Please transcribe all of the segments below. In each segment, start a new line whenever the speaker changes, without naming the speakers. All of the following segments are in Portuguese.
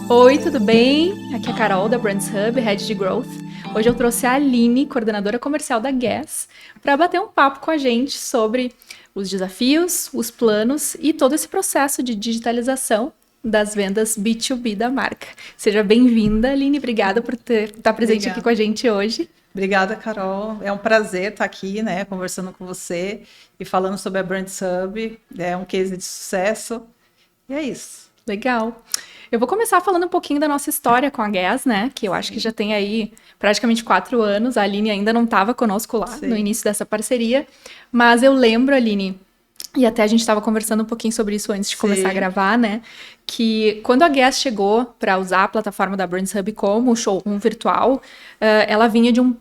Oi, tudo bem? Aqui é a Carol da Brands Hub, Head de Growth. Hoje eu trouxe a Aline, coordenadora comercial da Guess, para bater um papo com a gente sobre os desafios, os planos e todo esse processo de digitalização das vendas B2B da marca. Seja bem-vinda, Aline. Obrigada por estar presente aqui
Obrigada.
com a gente hoje.
Obrigada, Carol. É um prazer estar aqui, né, conversando com você e falando sobre a Brands Hub. É um case de sucesso. E é isso.
Legal. Eu vou começar falando um pouquinho da nossa história com a Guess, né? Que eu acho que já tem aí praticamente 4 anos. A Aline ainda não estava conosco lá no
Sim.
início dessa parceria. Mas eu lembro, Aline, e até a gente estava conversando um pouquinho sobre isso antes de começar a
Sim.
gravar, né? Que quando a Guess chegou para usar a plataforma da Brands Hub como showroom virtual, ela vinha de um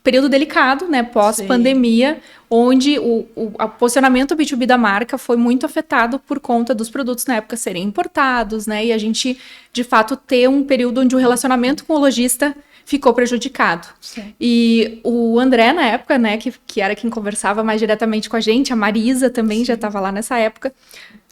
período delicado, né,
Sim.
pós-pandemia, onde o posicionamento B2B da marca foi muito afetado por conta dos produtos na época serem importados, né, e a gente, de fato, ter um período onde o relacionamento com o lojista ficou prejudicado.
Sim.
E o André, na época, né, que era quem conversava mais diretamente com a gente, a Marisa também já
Sim.
estava lá nessa época,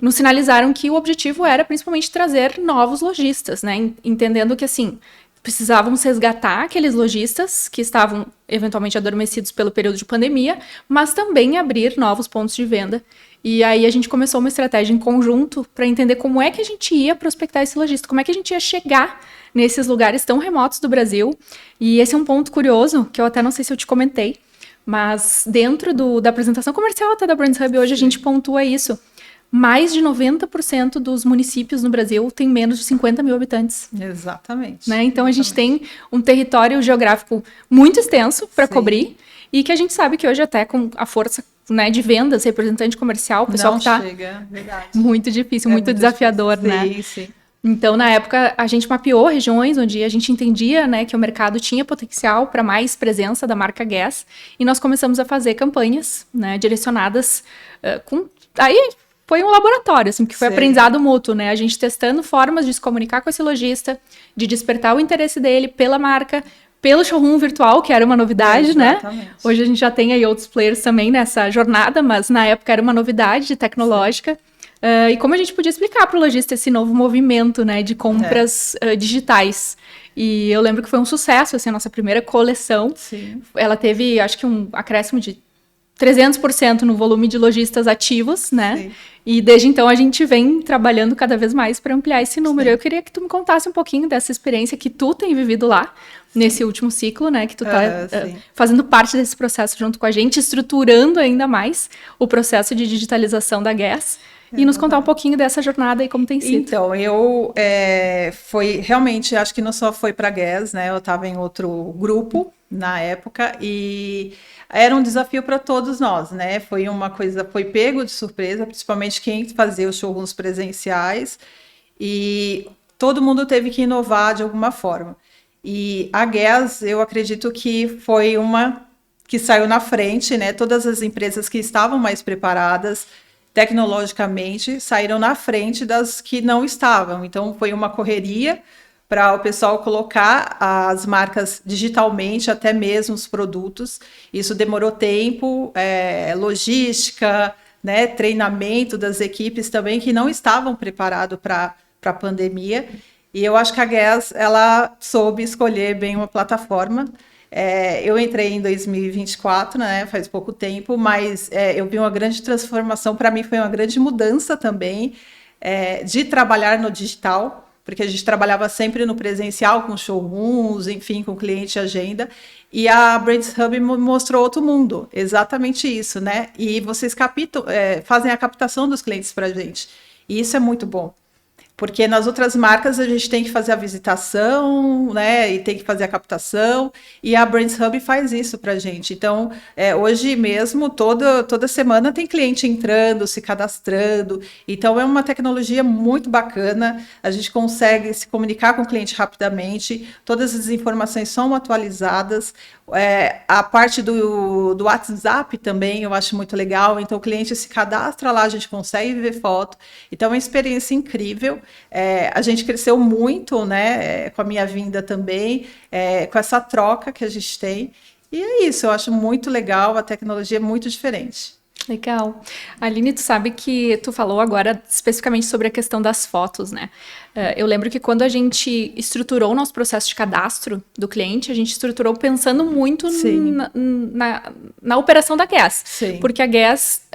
nos sinalizaram que o objetivo era principalmente trazer novos lojistas, né, entendendo que, assim, precisávamos resgatar aqueles lojistas que estavam eventualmente adormecidos pelo período de pandemia, mas também abrir novos pontos de venda. E aí a gente começou uma estratégia em conjunto para entender como é que a gente ia prospectar esse lojista, como é que a gente ia chegar nesses lugares tão remotos do Brasil. E esse é um ponto curioso, que eu até não sei se eu te comentei, mas dentro da apresentação comercial até da Brands Hub hoje a gente
Sim.
pontua isso. Mais de 90% dos municípios no Brasil têm menos de 50 mil habitantes.
Exatamente.
Né? Então a gente
Exatamente.
tem um território geográfico muito extenso para
Sim.
cobrir e que a gente sabe que hoje até com a força, né, de vendas, representante comercial, o pessoal que
Não
está
chega, verdade.
muito difícil,
É
muito
muito difícil.
desafiador, né?
Sim, sim.
Então, na época, a gente mapeou regiões onde a gente entendia, né, que o mercado tinha potencial para mais presença da marca Guess e nós começamos a fazer campanhas, né, direcionadas com... Aí foi um laboratório, assim, que foi
Sim.
aprendizado mútuo, né? A gente testando formas de se comunicar com esse lojista, de despertar o interesse dele pela marca, pelo showroom virtual, que era uma novidade, né?
Exatamente.
Hoje a gente já tem aí outros players também nessa jornada, mas na época era uma novidade
Sim.
tecnológica. E como a gente podia explicar para o lojista esse novo movimento, né, de
É.
compras digitais. E eu lembro que foi um sucesso, assim, a nossa primeira coleção.
Sim.
Ela teve, acho que um acréscimo de 300% no volume de lojistas ativos, né?
Sim.
E desde então a gente vem trabalhando cada vez mais para ampliar esse número. Eu
Sim.
queria que tu me contasse um pouquinho dessa experiência que tu tem vivido lá, nesse
Sim.
último ciclo, né? Que tu tá
Aham, sim.
fazendo parte desse processo junto com a gente, estruturando ainda mais o processo de digitalização da Guess. E nos contar um
Exatamente.
pouquinho dessa jornada e como tem sido.
Então, foi realmente, acho que não só foi para Guess, né? Eu estava em outro grupo na época e era um desafio para todos nós, né? Foi uma coisa, foi pego de surpresa, principalmente quem fazia os showrooms presenciais e todo mundo teve que inovar de alguma forma. E a Guess, eu acredito que foi uma que saiu na frente, né? Todas as empresas que estavam mais preparadas tecnologicamente saíram na frente das que não estavam. Então foi uma correria para o pessoal colocar as marcas digitalmente, até mesmo os produtos. Isso demorou tempo, logística, né, treinamento das equipes também que não estavam preparados para a pandemia. E eu acho que a Guess, ela soube escolher bem uma plataforma. Eu entrei em 2024, né, faz pouco tempo, mas eu vi uma grande transformação. Para mim foi uma grande mudança também de trabalhar no digital, porque a gente trabalhava sempre no presencial, com showrooms, enfim, com cliente e agenda. E a Brands Hub mostrou outro mundo, exatamente isso, né? E vocês fazem a captação dos clientes para a gente. E isso é muito bom. Porque nas outras marcas a gente tem que fazer a visitação, né? E tem que fazer a captação, e a Brands Hub faz isso para a gente. Então, hoje mesmo, toda semana tem cliente entrando, se cadastrando. Então, é uma tecnologia muito bacana. A gente consegue se comunicar com o cliente rapidamente, todas as informações são atualizadas. A parte do WhatsApp também eu acho muito legal. Então, o cliente se cadastra lá, a gente consegue ver foto. Então, é uma experiência incrível. A gente cresceu muito, né, com a minha vinda também, com essa troca que a gente tem. E é isso, eu acho muito legal, a tecnologia é muito diferente.
Legal. Aline, tu sabe que tu falou agora especificamente sobre a questão das fotos, né? Eu lembro que quando a gente estruturou o nosso processo de cadastro do cliente, a gente estruturou pensando muito
Sim.
na operação da Guess.
Sim.
Porque a Guess,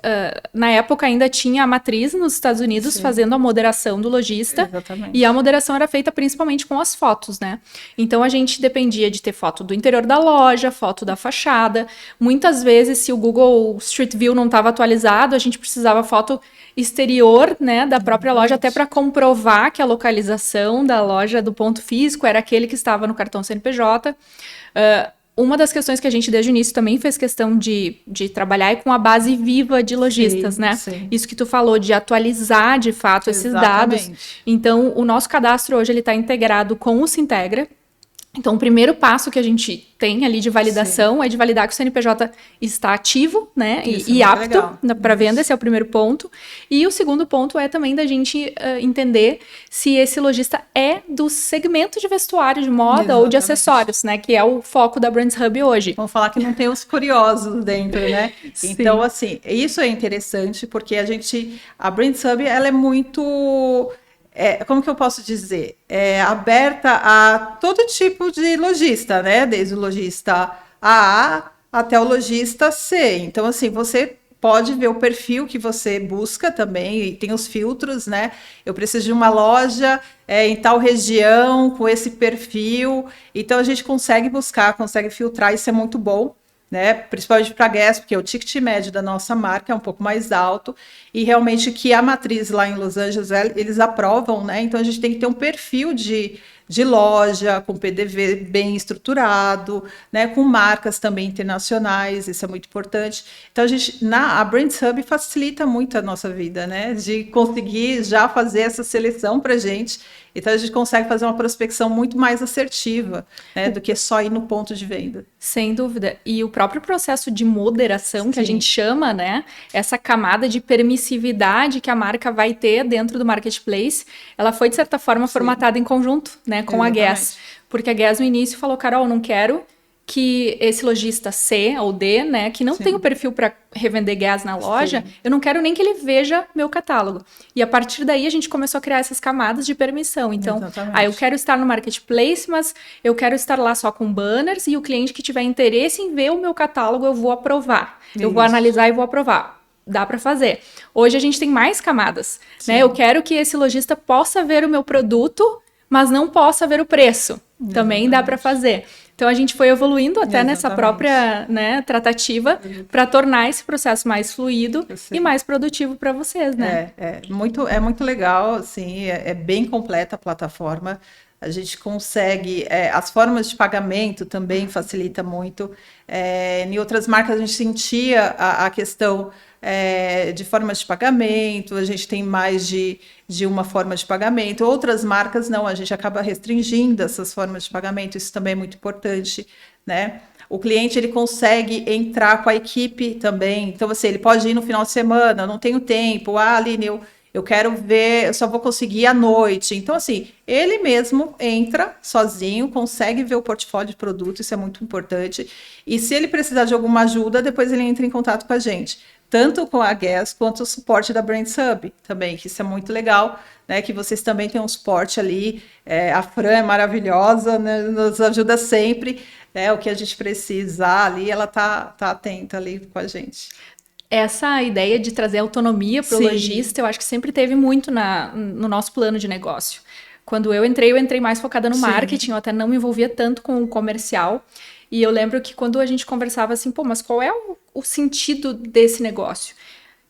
na época, ainda tinha a matriz nos Estados Unidos
Sim.
fazendo a moderação do lojista.
Exatamente.
E a moderação era feita principalmente com as fotos, né? Então a gente dependia de ter foto do interior da loja, foto da fachada. Muitas vezes, se o Google Street View não estava atualizado, a gente precisava foto exterior, né, da própria loja, até para comprovar que a localização da loja do ponto físico era aquele que estava no cartão CNPJ. Uma das questões que a gente desde o início também fez questão de trabalhar é com a base viva de lojistas,
Sim,
né?
sim.
Isso que tu falou, de atualizar de fato esses dados.
Exatamente.
Então, o nosso cadastro hoje ele está integrado com o Sintegra. Então, o primeiro passo que a gente tem ali de validação é de validar que o CNPJ está ativo, né, e apto para venda, esse é o primeiro ponto. E o segundo ponto é também da gente entender se esse lojista é do segmento de vestuário, de moda
Exatamente.
ou de acessórios, né, que é o foco da Brands Hub hoje.
Vamos falar que não tem os curiosos dentro, né?
Sim.
Então, assim, isso é interessante porque a Brands Hub, ela é muito... como que eu posso dizer? É aberta a todo tipo de lojista, né? Desde o lojista A até o lojista C. Então, assim, você pode ver o perfil que você busca também, e tem os filtros, né? Eu preciso de uma loja em tal região, com esse perfil. Então, a gente consegue buscar, consegue filtrar, isso é muito bom, né? Principalmente para a Guess, porque o ticket médio da nossa marca é um pouco mais alto, e realmente que a matriz lá em Los Angeles, eles aprovam, né? Então a gente tem que ter um perfil de loja, com PDV bem estruturado, né? Com marcas também internacionais, isso é muito importante. Então a Brands Hub facilita muito a nossa vida, né? De conseguir já fazer essa seleção para a gente. Então, a gente consegue fazer uma prospecção muito mais assertiva, né, do que só ir no ponto de venda.
Sem dúvida. E o próprio processo de moderação, que a gente chama, né, essa camada de permissividade que a marca vai ter dentro do marketplace, ela foi, de certa forma, formatada em conjunto, né, com a Guess. Porque a Guess, no início, falou, Carol, não quero que esse lojista C ou D, né, que não tem o perfil para revender Guess na loja, eu não quero nem que ele veja meu catálogo. E a partir daí a gente começou a criar essas camadas de permissão. Então, eu quero estar no marketplace, mas eu quero estar lá só com banners, e o cliente que tiver interesse em ver o meu catálogo, eu vou aprovar. Eu vou analisar e vou aprovar. Dá para fazer. Hoje a gente tem mais camadas, né? Eu quero que esse lojista possa ver o meu produto, mas não possa ver o preço. Também dá para fazer. Então, a gente foi evoluindo até nessa própria, né, tratativa para tornar esse processo mais fluido e mais produtivo para vocês, né?
É muito legal, assim, é bem completa a plataforma. A gente consegue... as formas de pagamento também facilita muito. Em outras marcas, a gente sentia a questão de formas de pagamento, a gente tem mais de uma forma de pagamento. Outras marcas não, a gente acaba restringindo essas formas de pagamento, isso também é muito importante, né? O cliente, ele consegue entrar com a equipe também, então, assim, ele pode ir no final de semana, não tenho tempo, Aline, eu quero ver, eu só vou conseguir à noite. Então, assim, ele mesmo entra sozinho, consegue ver o portfólio de produto, isso é muito importante. E se ele precisar de alguma ajuda, depois ele entra em contato com a gente. Tanto com a Guess quanto o suporte da Brands Hub também, que isso é muito legal, né? Que vocês também têm um suporte ali. A Fran é maravilhosa, né? Nos ajuda sempre. O que a gente precisar ali, ela tá atenta ali com a gente.
Essa ideia de trazer autonomia para o lojista, eu acho que sempre teve muito no nosso plano de negócio. Quando eu entrei mais focada no marketing, eu até não me envolvia tanto com o comercial. E eu lembro que quando a gente conversava assim, mas qual é o sentido desse negócio?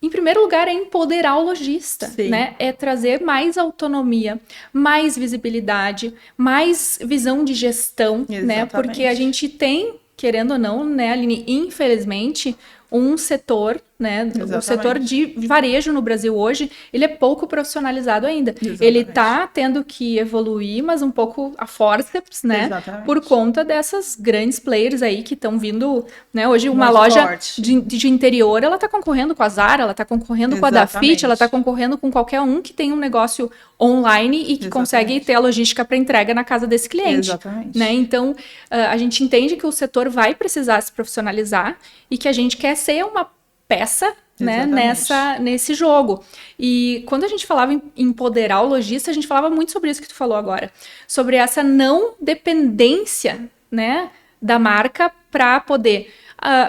Em primeiro lugar, é empoderar o lojista, né? É trazer mais autonomia, mais visibilidade, mais visão de gestão, né? Porque a gente tem, querendo ou não, né, Aline, infelizmente, um setor, né, o setor de varejo no Brasil hoje, ele é pouco profissionalizado ainda. Ele está tendo que evoluir, mas um pouco a forceps, né, por conta dessas grandes players aí que estão vindo, né, hoje uma loja de interior, ela está concorrendo com a Zara, ela está concorrendo com a Dafit, ela está concorrendo com qualquer um que tem um negócio online e que consegue ter a logística para entrega na casa desse cliente. Né? Então, a gente entende que o setor vai precisar se profissionalizar e que a gente quer ser uma peça né,
Exatamente.
nesse jogo. E quando a gente falava em empoderar o lojista, a gente falava muito sobre isso que tu falou agora, sobre essa não dependência, né, da marca para poder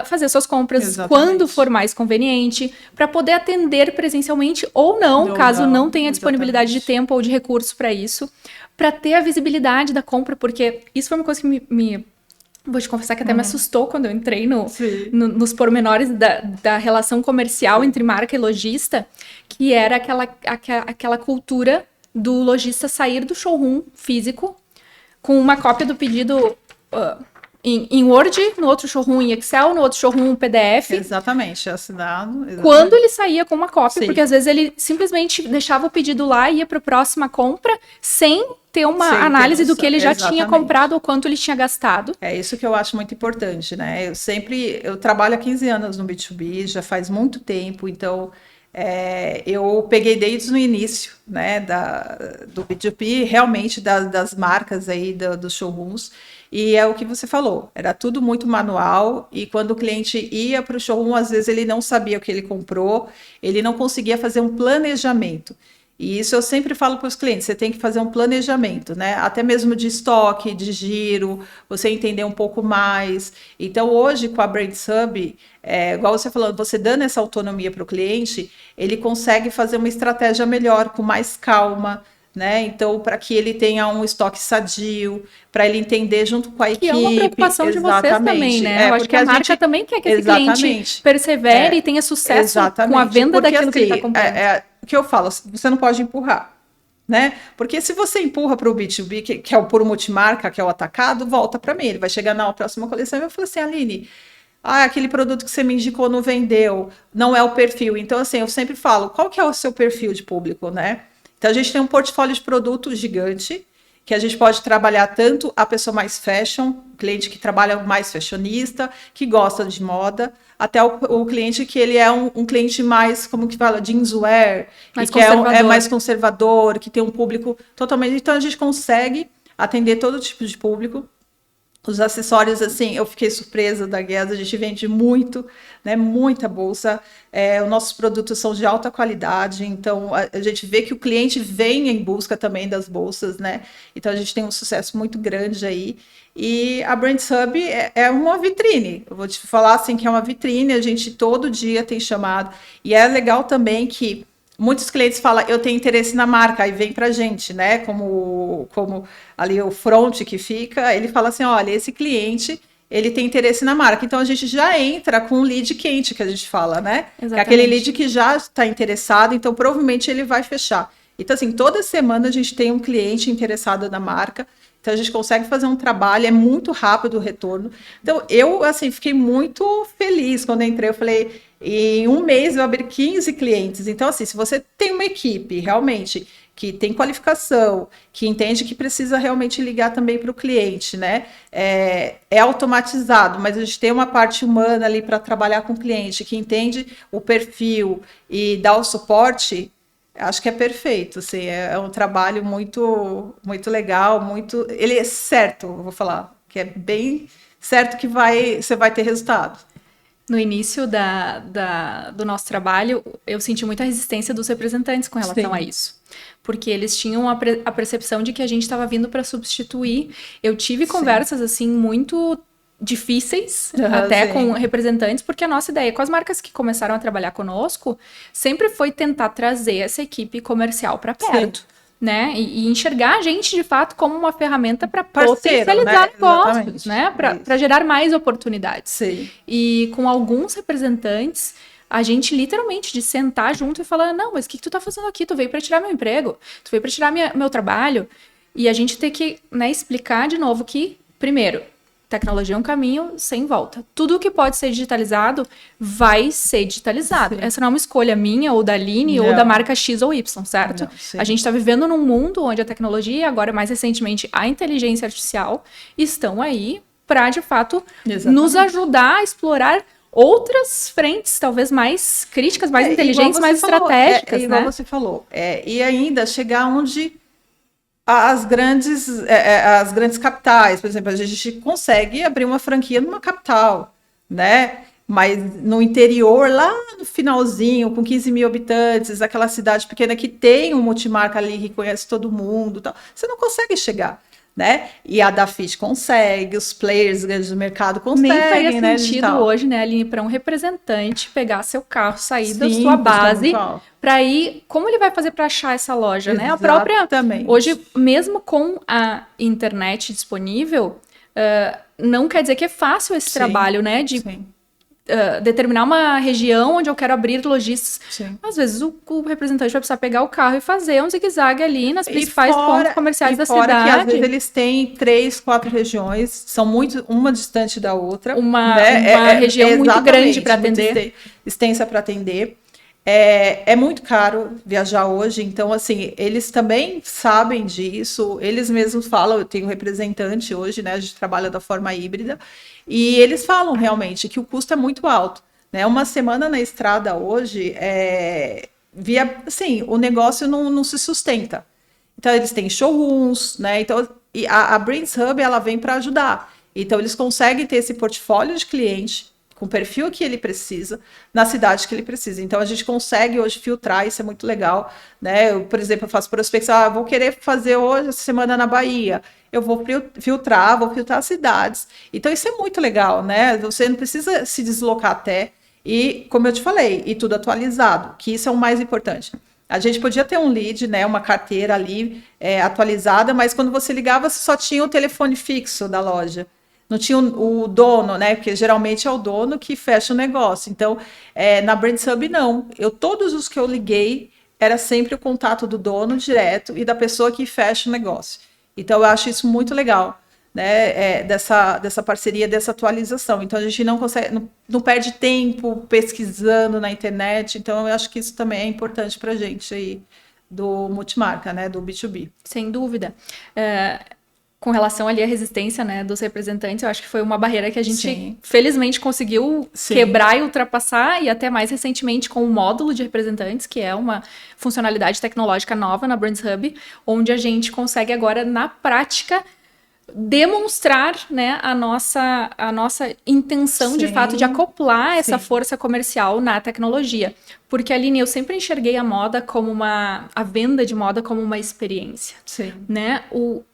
fazer suas compras quando
Exatamente.
for mais conveniente, para poder atender presencialmente ou não,
Ou
caso não
não,
tenha disponibilidade de
exatamente.
tempo ou de recurso para isso, para ter a visibilidade da compra, porque isso foi uma coisa que vou te confessar que até me assustou quando eu entrei
Sim.
nos pormenores da relação comercial entre marca e lojista, que era aquela cultura do lojista sair do showroom físico com uma cópia do pedido em Word, no outro showroom em Excel, no outro showroom em PDF,
Exatamente, assinado,
quando
exatamente.
ele saía com uma cópia, porque
Sim,
às vezes ele simplesmente deixava o pedido lá e ia para a próxima compra sem ter uma
sem ter
análise do que
noção,
ele já tinha comprado
exatamente.
ou quanto ele tinha gastado.
É isso que eu acho muito importante, né? Eu trabalho há 15 anos no B2B, já faz muito tempo, então eu peguei desde o início, né, do B2B, realmente das marcas aí, dos showrooms, e é o que você falou, era tudo muito manual, e quando o cliente ia para o showroom, às vezes ele não sabia o que ele comprou, ele não conseguia fazer um planejamento. E isso eu sempre falo para os clientes, você tem que fazer um planejamento, né? Até mesmo de estoque, de giro, você entender um pouco mais. Então, hoje, com a Brand Hub, igual você falou, você dando essa autonomia para o cliente, ele consegue fazer uma estratégia melhor, com mais calma, né? Então, para que ele tenha um estoque sadio, para ele entender junto com a
Que é uma
equipe,
preocupação de vocês também,
exatamente.
né? Eu acho que
Porque
a
a
marca
gente,
também quer que esse cliente
exatamente,
persevere e tenha sucesso com a
exatamente,
venda
porque
daquilo que ele está
assim,
comprando.
o que eu falo, você não pode empurrar, né? Porque se você empurra para o B2B, que é o puro multimarca, que é o atacado, volta para mim. Ele vai chegar na próxima coleção e vai falar assim, Aline, aquele produto que você me indicou não vendeu, não é o perfil. Então, assim, eu sempre falo, qual que é o seu perfil de público, né? Então, a gente tem um portfólio de produtos gigante, que a gente pode trabalhar tanto a pessoa mais fashion, o cliente que trabalha mais fashionista, que gosta de moda, até o cliente que ele é um cliente mais, como que fala, jeanswear, e
Mais
que é
conservador.
mais conservador, que tem um público totalmente... Então, a gente consegue atender todo tipo de público. Os acessórios, assim, eu fiquei surpresa da Guess, a gente vende muito, né? Muita bolsa. Os nossos produtos são de alta qualidade, então a gente vê que o cliente vem em busca também das bolsas, né? Então a gente tem um sucesso muito grande aí. E a Brand Hub é uma vitrine. Eu vou te falar assim que é uma vitrine, a gente todo dia tem chamado. E é legal também que muitos clientes falam, eu tenho interesse na marca, aí vem pra gente, né? Como ali o front que fica, ele fala assim: olha, esse cliente ele tem interesse na marca. Então a gente já entra com um lead quente, que a gente fala, né? Que é aquele lead
Exatamente.
que já está interessado, então provavelmente ele vai fechar. Então, assim, toda semana a gente tem um cliente interessado na marca. Então a gente consegue fazer um trabalho, é muito rápido o retorno. Então eu, assim, fiquei muito feliz quando entrei. Eu falei, em um mês eu abri 15 clientes. Então, assim, se você tem uma equipe realmente que tem qualificação, que entende que precisa realmente ligar também para o cliente, né? É automatizado, mas a gente tem uma parte humana ali para trabalhar com o cliente, que entende o perfil e dá o suporte. Acho que é perfeito, assim, é um trabalho muito, muito legal, muito, ele é certo, eu vou falar, que é bem certo que você vai ter resultado.
No início do nosso trabalho, eu senti muita resistência dos representantes com relação a
Sim,
isso. Porque eles tinham a percepção de que a gente estava vindo para substituir. Eu tive
sim,
conversas, assim, muito difíceis, até com
sim,
representantes, porque a nossa ideia com as marcas que começaram a trabalhar conosco sempre foi tentar trazer essa equipe comercial para
sim.
perto, né? E enxergar a gente de fato como uma ferramenta para
Parceiro,
potencializar
né?
negócios,
Exatamente,
né?
é
Para
isso.
gerar mais oportunidades.
Sim,
E com alguns representantes, a gente literalmente de sentar junto e falar: não, mas o que tu tá fazendo aqui? Tu veio para tirar meu emprego, tu veio para tirar meu trabalho. E a gente ter que, né, explicar de novo que, primeiro, tecnologia é um caminho sem volta. Tudo que pode ser digitalizado vai ser digitalizado.
sim.
Essa não é uma escolha minha ou da Aline ou da
Não,
marca X ou Y, certo?
não,
A
sim.
gente está vivendo num mundo onde a tecnologia, agora mais recentemente a inteligência artificial, estão aí para, de fato, nos
Exatamente.
ajudar a explorar outras frentes, talvez mais críticas, mais
Igual
inteligentes,
você
mais
falou,
estratégicas,
igual
né?
você falou, e ainda chegar onde as grandes capitais, por exemplo, a gente consegue abrir uma franquia numa capital, né? Mas no interior, lá no finalzinho, com 15 mil habitantes, aquela cidade pequena que tem um multimarca ali, que conhece todo mundo, tal, você não consegue chegar, né? E a Dafit consegue, os players grandes do mercado conseguem,
Nem faria
né,
sentido
digital.
hoje, né, Aline, para um representante pegar seu carro, sair da
Sim,
sua
custa
base
muito alto.
para ir. Como ele vai fazer para achar essa loja, né? A própria.
Exatamente.
Hoje, mesmo com a internet disponível, não quer dizer que é fácil esse
Sim,
trabalho, né? De
sim,
determinar uma região onde eu quero abrir lojistas.
sim.
Às vezes o representante vai precisar pegar o carro e fazer um zigue-zague ali nas
E
principais pontos comerciais da
fora que às
cidade.
vezes eles têm 3, 4 regiões, são muito uma distante da outra,
Uma
né?
região muito grande para
muito
atender.
extensa para atender. É muito caro viajar hoje, então assim, eles também sabem disso, eles mesmos falam, eu tenho um representante hoje, né? A gente trabalha da forma híbrida, e eles falam realmente que o custo é muito alto, né? Uma semana na estrada hoje, assim, o negócio não se sustenta. Então, eles têm showrooms, né? Então, e a Brands Hub, ela vem para ajudar. Então, eles conseguem ter esse portfólio de cliente com o perfil que ele precisa, na cidade que ele precisa. Então, a gente consegue hoje filtrar, isso é muito legal, né? Eu, por exemplo, eu faço prospecção, vou querer fazer hoje, essa semana na Bahia, eu vou filtrar as cidades. Então, isso é muito legal, né? Você não precisa se deslocar até, e, como eu te falei, e tudo atualizado, que isso é o mais importante. A gente podia ter um lead, né, uma carteira ali atualizada, mas quando você ligava, você só tinha o telefone fixo da loja. Não tinha o dono, né? Porque geralmente é o dono que fecha o negócio. Então, na Brands Hub, não. Todos os que eu liguei, era sempre o contato do dono direto e da pessoa que fecha o negócio. Então, eu acho isso muito legal, né? Dessa parceria, dessa atualização. Então, a gente não consegue, não perde tempo pesquisando na internet. Então, eu acho que isso também é importante para a gente aí, do multimarca, né? Do B2B.
Sem dúvida. Com relação ali à resistência, né, dos representantes, eu acho que foi uma barreira que a gente,
Sim.
felizmente, conseguiu quebrar e ultrapassar, e até mais recentemente com o módulo de representantes, que é uma funcionalidade tecnológica nova na Brands Hub, onde a gente consegue agora, na prática, demonstrar, né, a nossa intenção, de fato, de acoplar essa força comercial na tecnologia. Porque, Aline, eu sempre enxerguei a moda como a venda de moda como uma experiência.
Sim.
Né?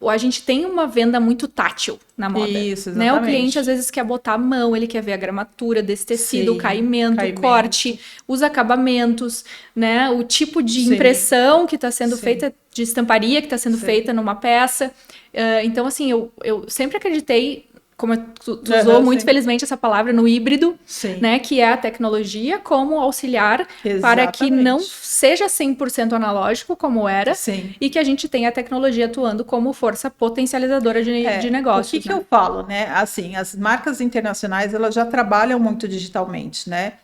A gente tem uma venda muito tátil na moda.
Isso,
né?
exatamente.
O cliente, às vezes, quer botar a mão, ele quer ver a gramatura desse tecido, o caimento, o corte, os acabamentos, né? O tipo de impressão que está sendo feita, de estamparia que está sendo feita numa peça. Então, assim, eu sempre acreditei, como tu usou muito felizmente essa palavra, no híbrido, né, que é a tecnologia como auxiliar para que não seja 100% analógico, como era, e que a gente tenha a tecnologia atuando como força potencializadora de negócios.
O que eu falo, né? Assim, as marcas internacionais, elas já trabalham muito digitalmente, né?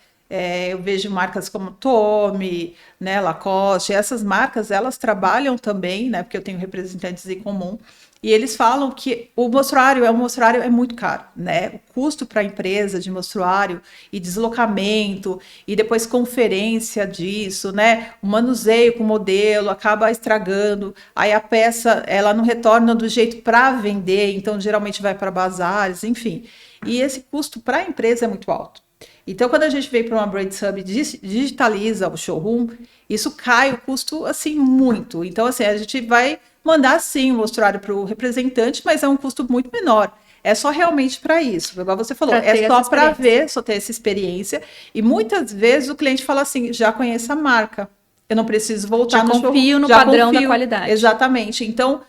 Eu vejo marcas como Tommy, né, Lacoste, essas marcas, elas trabalham também, né, porque eu tenho representantes em comum, e eles falam que o mostruário é muito caro, né? O custo para a empresa de mostruário e deslocamento e depois conferência disso, né? O manuseio com o modelo acaba estragando, aí a peça ela não retorna do jeito para vender, então geralmente vai para bazares, enfim. E esse custo para a empresa é muito alto. Então, quando a gente vem para uma Brands Hub e digitaliza o showroom, isso cai o custo, assim, muito. Então, assim, a gente vai mandar, sim, o mostruário para o representante, mas é um custo muito menor. É só realmente para isso, igual você falou, é só para ver, só ter essa experiência. E muitas vezes o cliente fala assim, já conheço a marca, eu não preciso voltar no showroom.
Já confio no padrão da qualidade.
Exatamente. Então,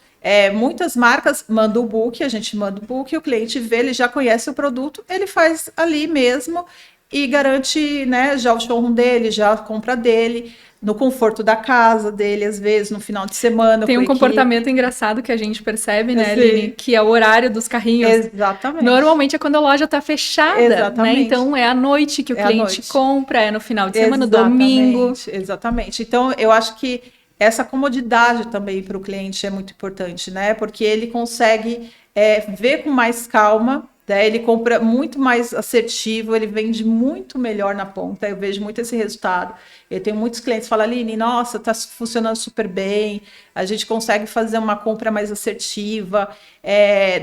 muitas marcas mandam o book, a gente manda o book, o cliente vê, ele já conhece o produto, ele faz ali mesmo e garante, né, já o showroom dele, já a compra dele, no conforto da casa dele, às vezes, no final de semana.
Tem um comportamento engraçado que a gente percebe, né, Aline? Que é o horário dos carrinhos.
Exatamente.
Normalmente é quando a loja está fechada,
exatamente.
Né? Então é à noite que o cliente compra, é no final de semana, no domingo.
Exatamente. Então, eu acho que essa comodidade também para o cliente é muito importante, né? Porque ele consegue ver com mais calma Né? Ele compra muito mais assertivo, ele vende muito melhor na ponta, eu vejo muito esse resultado. Eu tenho muitos clientes que falam, Aline, nossa, está funcionando super bem, a gente consegue fazer uma compra mais assertiva,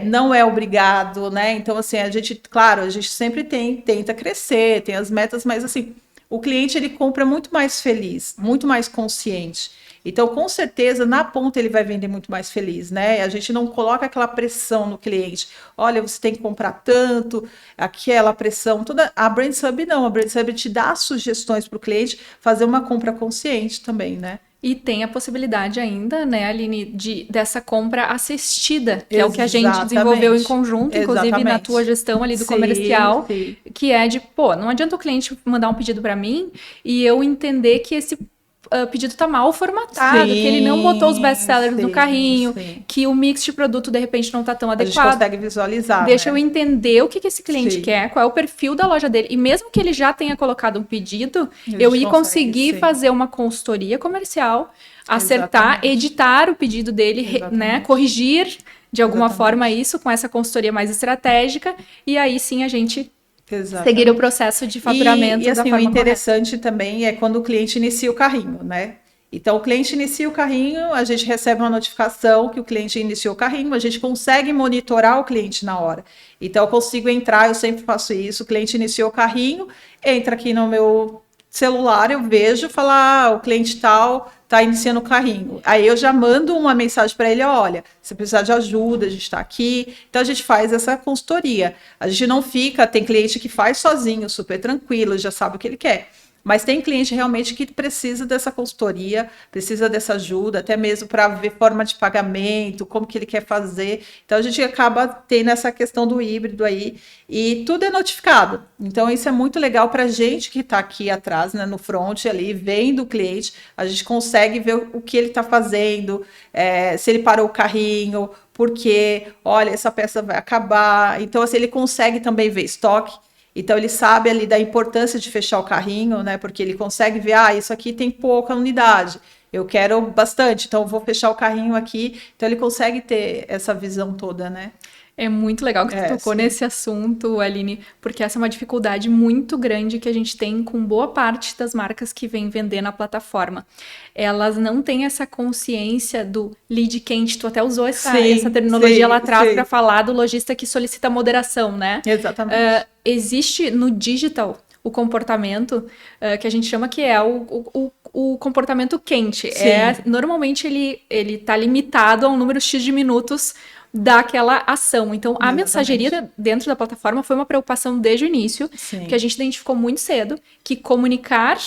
não é obrigado, né? Então, assim, claro, a gente sempre tenta crescer, tem as metas, mas assim, o cliente ele compra muito mais feliz, muito mais consciente. Então, com certeza, na ponta ele vai vender muito mais feliz, né? A gente não coloca aquela pressão no cliente. Olha, você tem que comprar tanto, aquela pressão toda. A Brands Hub não, a Brands Hub te dá sugestões para o cliente fazer uma compra consciente também, né?
E tem a possibilidade ainda, né, Aline, dessa compra assistida, que é o que a gente desenvolveu em conjunto, inclusive na tua gestão ali do comercial, que é de, pô, não adianta o cliente mandar um pedido para mim e eu entender que esse pedido tá mal formatado, que ele não botou os best-sellers no carrinho, que o mix de produto, de repente, não tá tão adequado.
A gente consegue visualizar,
Deixa eu entender o que esse cliente quer, qual é o perfil da loja dele. E mesmo que ele já tenha colocado um pedido, eu ia conseguir fazer uma consultoria comercial, acertar, editar o pedido dele, né, corrigir de alguma forma isso com essa consultoria mais estratégica, e aí sim a gente seguir o processo de faturamento.
E assim, o interessante também é quando o cliente inicia o carrinho, né? Então, o cliente inicia o carrinho, a gente recebe uma notificação que o cliente iniciou o carrinho, a gente consegue monitorar o cliente na hora. Então, eu consigo entrar, eu sempre faço isso, o cliente iniciou o carrinho, entra aqui no meu celular, eu vejo, fala, o cliente tal está iniciando o carrinho. Aí eu já mando uma mensagem para ele, olha, se precisar de ajuda, a gente está aqui. Então a gente faz essa consultoria. A gente não fica, tem cliente que faz sozinho, super tranquilo, já sabe o que ele quer. Mas tem cliente realmente que precisa dessa consultoria, precisa dessa ajuda, até mesmo para ver forma de pagamento, como que ele quer fazer. Então, a gente acaba tendo essa questão do híbrido aí, e tudo é notificado. Então, isso é muito legal para a gente que está aqui atrás, né, no front ali, vendo o cliente, a gente consegue ver o que ele está fazendo, se ele parou o carrinho, porque, olha, essa peça vai acabar. Então, assim, ele consegue também ver estoque. Então, ele sabe ali da importância de fechar o carrinho, né? Porque ele consegue ver, isso aqui tem pouca unidade, eu quero bastante, então eu vou fechar o carrinho aqui. Então, ele consegue ter essa visão toda, né?
É muito legal que tu tocou nesse assunto, Aline, porque essa é uma dificuldade muito grande que a gente tem com boa parte das marcas que vêm vender na plataforma. Elas não têm essa consciência do lead quente, tu até usou essa terminologia lá atrás para falar do lojista que solicita moderação, né?
Exatamente.
Existe no digital o comportamento que a gente chama que é o comportamento quente. Normalmente ele tá limitado a um número X de minutos daquela ação. Então, a mensageria dentro da plataforma foi uma preocupação desde o início, que a gente identificou muito cedo, que comunicar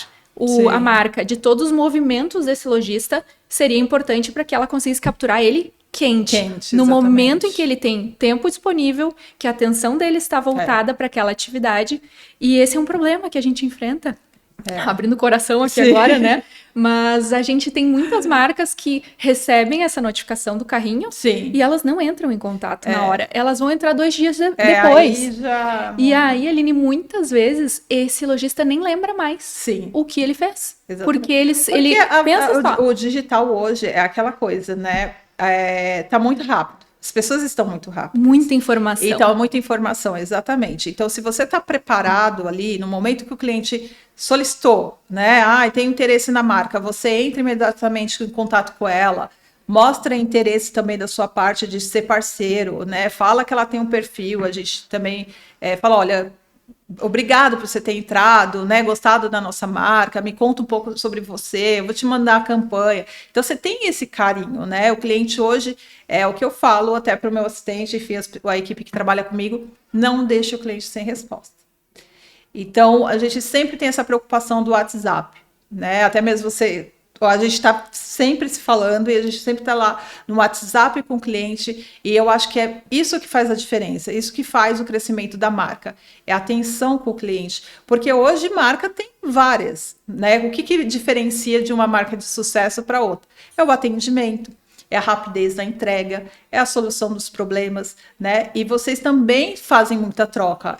a marca de todos os movimentos desse lojista seria importante para que ela conseguisse capturar ele quente no momento em que ele tem tempo disponível, que a atenção dele está voltada para aquela atividade. E esse é um problema que a gente enfrenta. Abrindo o coração aqui agora, né? Mas a gente tem muitas marcas que recebem essa notificação do carrinho e elas não entram em contato na hora. Elas vão entrar 2 dias depois. E aí, Aline, muitas vezes, esse lojista nem lembra mais o que ele fez.
Exatamente.
Porque ele pensa só.
O digital hoje é aquela coisa, né? Tá muito rápido. As pessoas estão muito rápidas.
Muita informação.
Então, muita informação, exatamente. Então, se você está preparado ali, no momento que o cliente solicitou, né? Tem interesse na marca, você entra imediatamente em contato com ela, mostra interesse também da sua parte de ser parceiro, né? Fala que ela tem um perfil, a gente também fala, olha, obrigado por você ter entrado, né? Gostado da nossa marca, me conta um pouco sobre você, eu vou te mandar a campanha. Então, você tem esse carinho, né? O cliente hoje, é o que eu falo até para o meu assistente, enfim, a equipe que trabalha comigo, não deixe o cliente sem resposta. Então, a gente sempre tem essa preocupação do WhatsApp, né? Até mesmo a gente está sempre se falando e a gente sempre está lá no WhatsApp com o cliente, e eu acho que é isso que faz a diferença, isso que faz o crescimento da marca, é a atenção com o cliente, porque hoje marca tem várias, né? O que diferencia de uma marca de sucesso para outra? É o atendimento, é a rapidez da entrega, é a solução dos problemas, né? E vocês também fazem muita troca.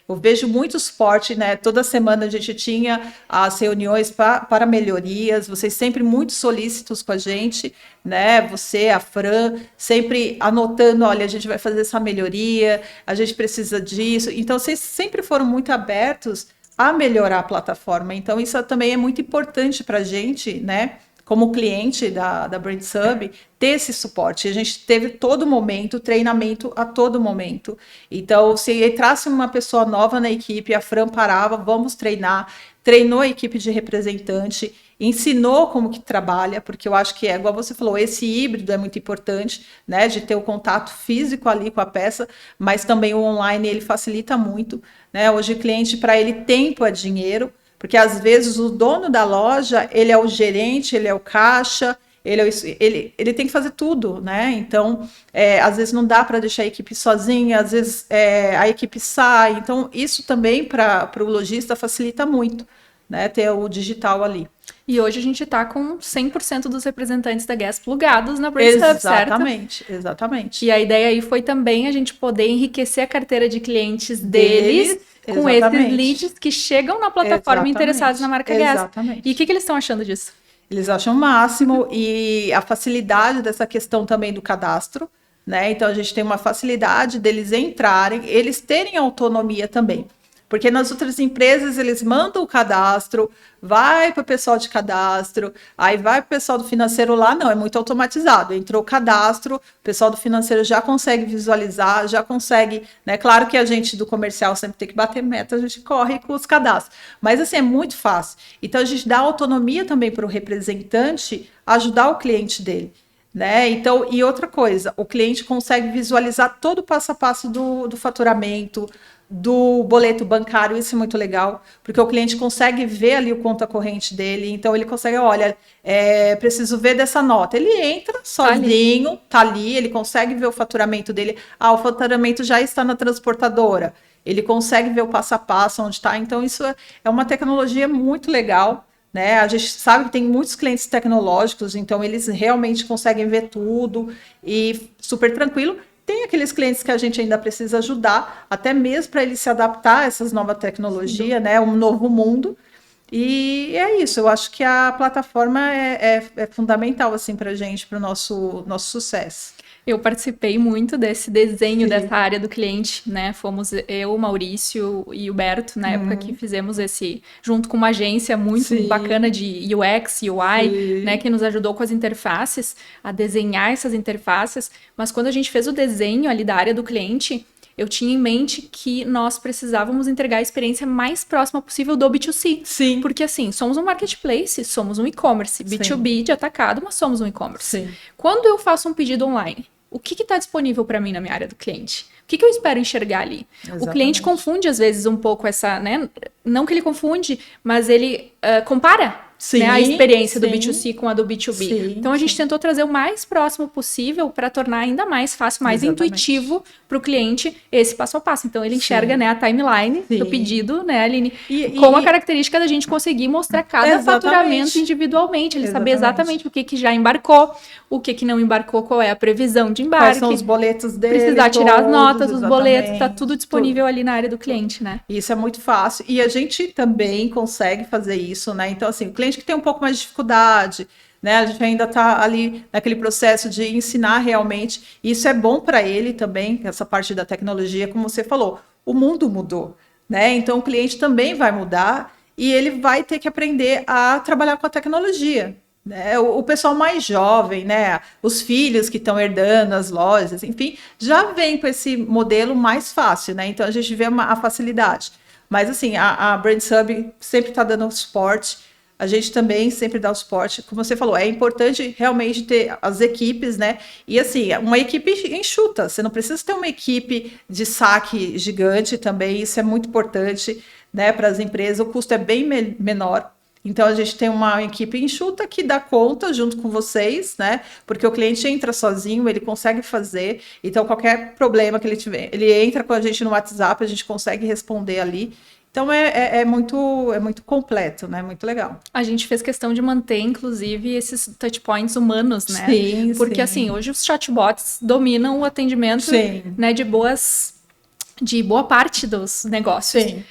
Eu vejo muito suporte, né? Toda semana a gente tinha as reuniões para melhorias, vocês sempre muito solícitos com a gente, né? Você, a Fran, sempre anotando, olha, a gente vai fazer essa melhoria, a gente precisa disso. Então, vocês sempre foram muito abertos a melhorar a plataforma. Então, isso também é muito importante para a gente, né? Como cliente da BrandSub, ter esse suporte. A gente teve todo momento, treinamento a todo momento. Então, se entrasse uma pessoa nova na equipe, a Fran parava, vamos treinar, treinou a equipe de representante, ensinou como que trabalha, porque eu acho que igual você falou, esse híbrido é muito importante, né, de ter o contato físico ali com a peça, mas também o online ele facilita muito, né? Hoje o cliente, para ele, tempo é dinheiro, porque às vezes o dono da loja, ele é o gerente, ele é o caixa, ele tem que fazer tudo, né? Então, às vezes não dá para deixar a equipe sozinha, às vezes a equipe sai. Então, isso também para o lojista facilita muito, né? Ter o digital ali.
E hoje a gente está com 100% dos representantes da Guess plugados na BrandSub, certo?
Exatamente, exatamente.
E a ideia aí foi também a gente poder enriquecer a carteira de clientes deles com esses leads que chegam na plataforma interessados na marca Guess.
Exatamente.
E o que eles estão achando disso?
Eles acham o máximo, e a facilidade dessa questão também do cadastro, né? Então a gente tem uma facilidade deles entrarem, eles terem autonomia também. Porque nas outras empresas eles mandam o cadastro, vai para o pessoal de cadastro, aí vai para o pessoal do financeiro lá, não, é muito automatizado. Entrou o cadastro, o pessoal do financeiro já consegue visualizar, já consegue, né? Claro que a gente do comercial sempre tem que bater meta, a gente corre com os cadastros. Mas assim, é muito fácil. Então a gente dá autonomia também para o representante ajudar o cliente dele. Né? Então, e outra coisa, o cliente consegue visualizar todo o passo a passo do faturamento, do boleto bancário. Isso é muito legal, porque o cliente consegue ver ali o conta corrente dele, então ele consegue, olha, preciso ver dessa nota. Ele entra sozinho, tá ali, ele consegue ver o faturamento dele. O faturamento já está na transportadora. Ele consegue ver o passo a passo onde está. Então, isso é uma tecnologia muito legal. Né? A gente sabe que tem muitos clientes tecnológicos, então eles realmente conseguem ver tudo e super tranquilo. Tem aqueles clientes que a gente ainda precisa ajudar, até mesmo para ele se adaptar a essas novas tecnologias, né? Um novo mundo. E é isso, eu acho que a plataforma é fundamental assim, para a gente, para o nosso sucesso.
Eu participei muito desse desenho dessa área do cliente, né? Fomos eu, o Maurício e o Berto, na época que fizemos esse, junto com uma agência muito bacana de UX, UI, né? Que nos ajudou com as interfaces, a desenhar essas interfaces. Mas quando a gente fez o desenho ali da área do cliente, eu tinha em mente que nós precisávamos entregar a experiência mais próxima possível do B2C.
Sim.
Porque, assim, somos um marketplace, somos um e-commerce, B2B de atacado, mas somos um e-commerce.
Sim.
Quando eu faço um pedido online, o que está disponível para mim na minha área do cliente? O que eu espero enxergar ali? Exatamente. O cliente confunde, às vezes, um pouco essa, né? Não que ele confunde, mas ele compara.
Sim,
né, a experiência do B2C com a do B2B. Então, a gente tentou trazer o mais próximo possível para tornar ainda mais fácil, mais intuitivo para o cliente esse passo a passo. Então, ele enxerga, né, a timeline do pedido, né, Aline, com a característica da gente conseguir mostrar cada faturamento individualmente. Ele saber exatamente o que já embarcou, o que não embarcou, qual é a previsão de embarque.
Quais são os boletos dele.
Precisar tirar as notas, os boletos, está tudo disponível ali na área do cliente, né?
Isso é muito fácil. E a gente também consegue fazer isso, né? Então, assim, o cliente que tem um pouco mais de dificuldade, né? A gente ainda está ali naquele processo de ensinar realmente. Isso é bom para ele também, essa parte da tecnologia, como você falou. O mundo mudou, né? Então, o cliente também vai mudar e ele vai ter que aprender a trabalhar com a tecnologia. Né? O pessoal mais jovem, né? Os filhos que estão herdando as lojas, enfim, já vem com esse modelo mais fácil, né? Então, a gente vê a facilidade. Mas, assim, a BrandSub sempre está dando suporte. A gente também sempre dá o suporte. Como você falou, é importante realmente ter as equipes, né? E, assim, uma equipe enxuta. Você não precisa ter uma equipe de saque gigante também. Isso é muito importante, né, para as empresas. O custo é bem menor. Então, a gente tem uma equipe enxuta que dá conta junto com vocês, né? Porque o cliente entra sozinho, ele consegue fazer. Então, qualquer problema que ele tiver, ele entra com a gente no WhatsApp, a gente consegue responder ali. Então é muito completo, né? Muito legal.
A gente fez questão de manter, inclusive, esses touch points humanos, né?
Sim,
Porque,
sim.
assim, hoje os chatbots dominam o atendimento,
Sim.
né, de boa parte dos negócios.
Sim.